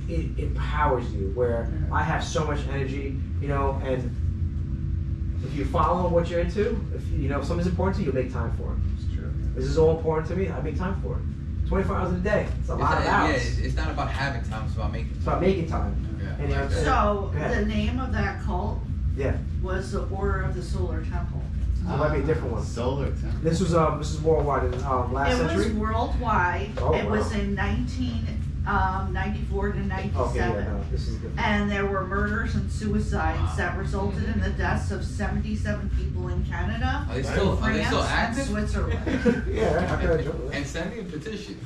it empowers you, where I have so much energy, you know, and if you follow what you're into, if you know, if something's important to you, you'll make time for it. It's true. This is all important to me, I make time for it. 24 hours in a day, it's a lot of Yeah, hours. it's not about having time, it's about making It's about making time. Yeah. And, you know, So, Go ahead. the name of that cult yeah, was the Order of the Solar Temple. so it might be a different one. Solar temple. This was worldwide in last It century. was worldwide, Oh, it was wow. in 1994 to Okay, yeah, 97. no, this is different. And there were murders and suicides that resulted in the deaths of 77 people in Canada, Are they still France, and active? Switzerland. Yeah, how can I joke with that? And send me a petition.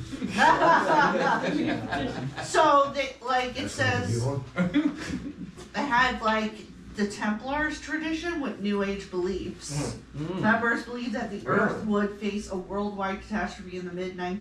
So they, like, it You says, want? they had like the Templars tradition with New Age beliefs. Mm. Members believed that the Really? Earth would face a worldwide catastrophe in the mid-19th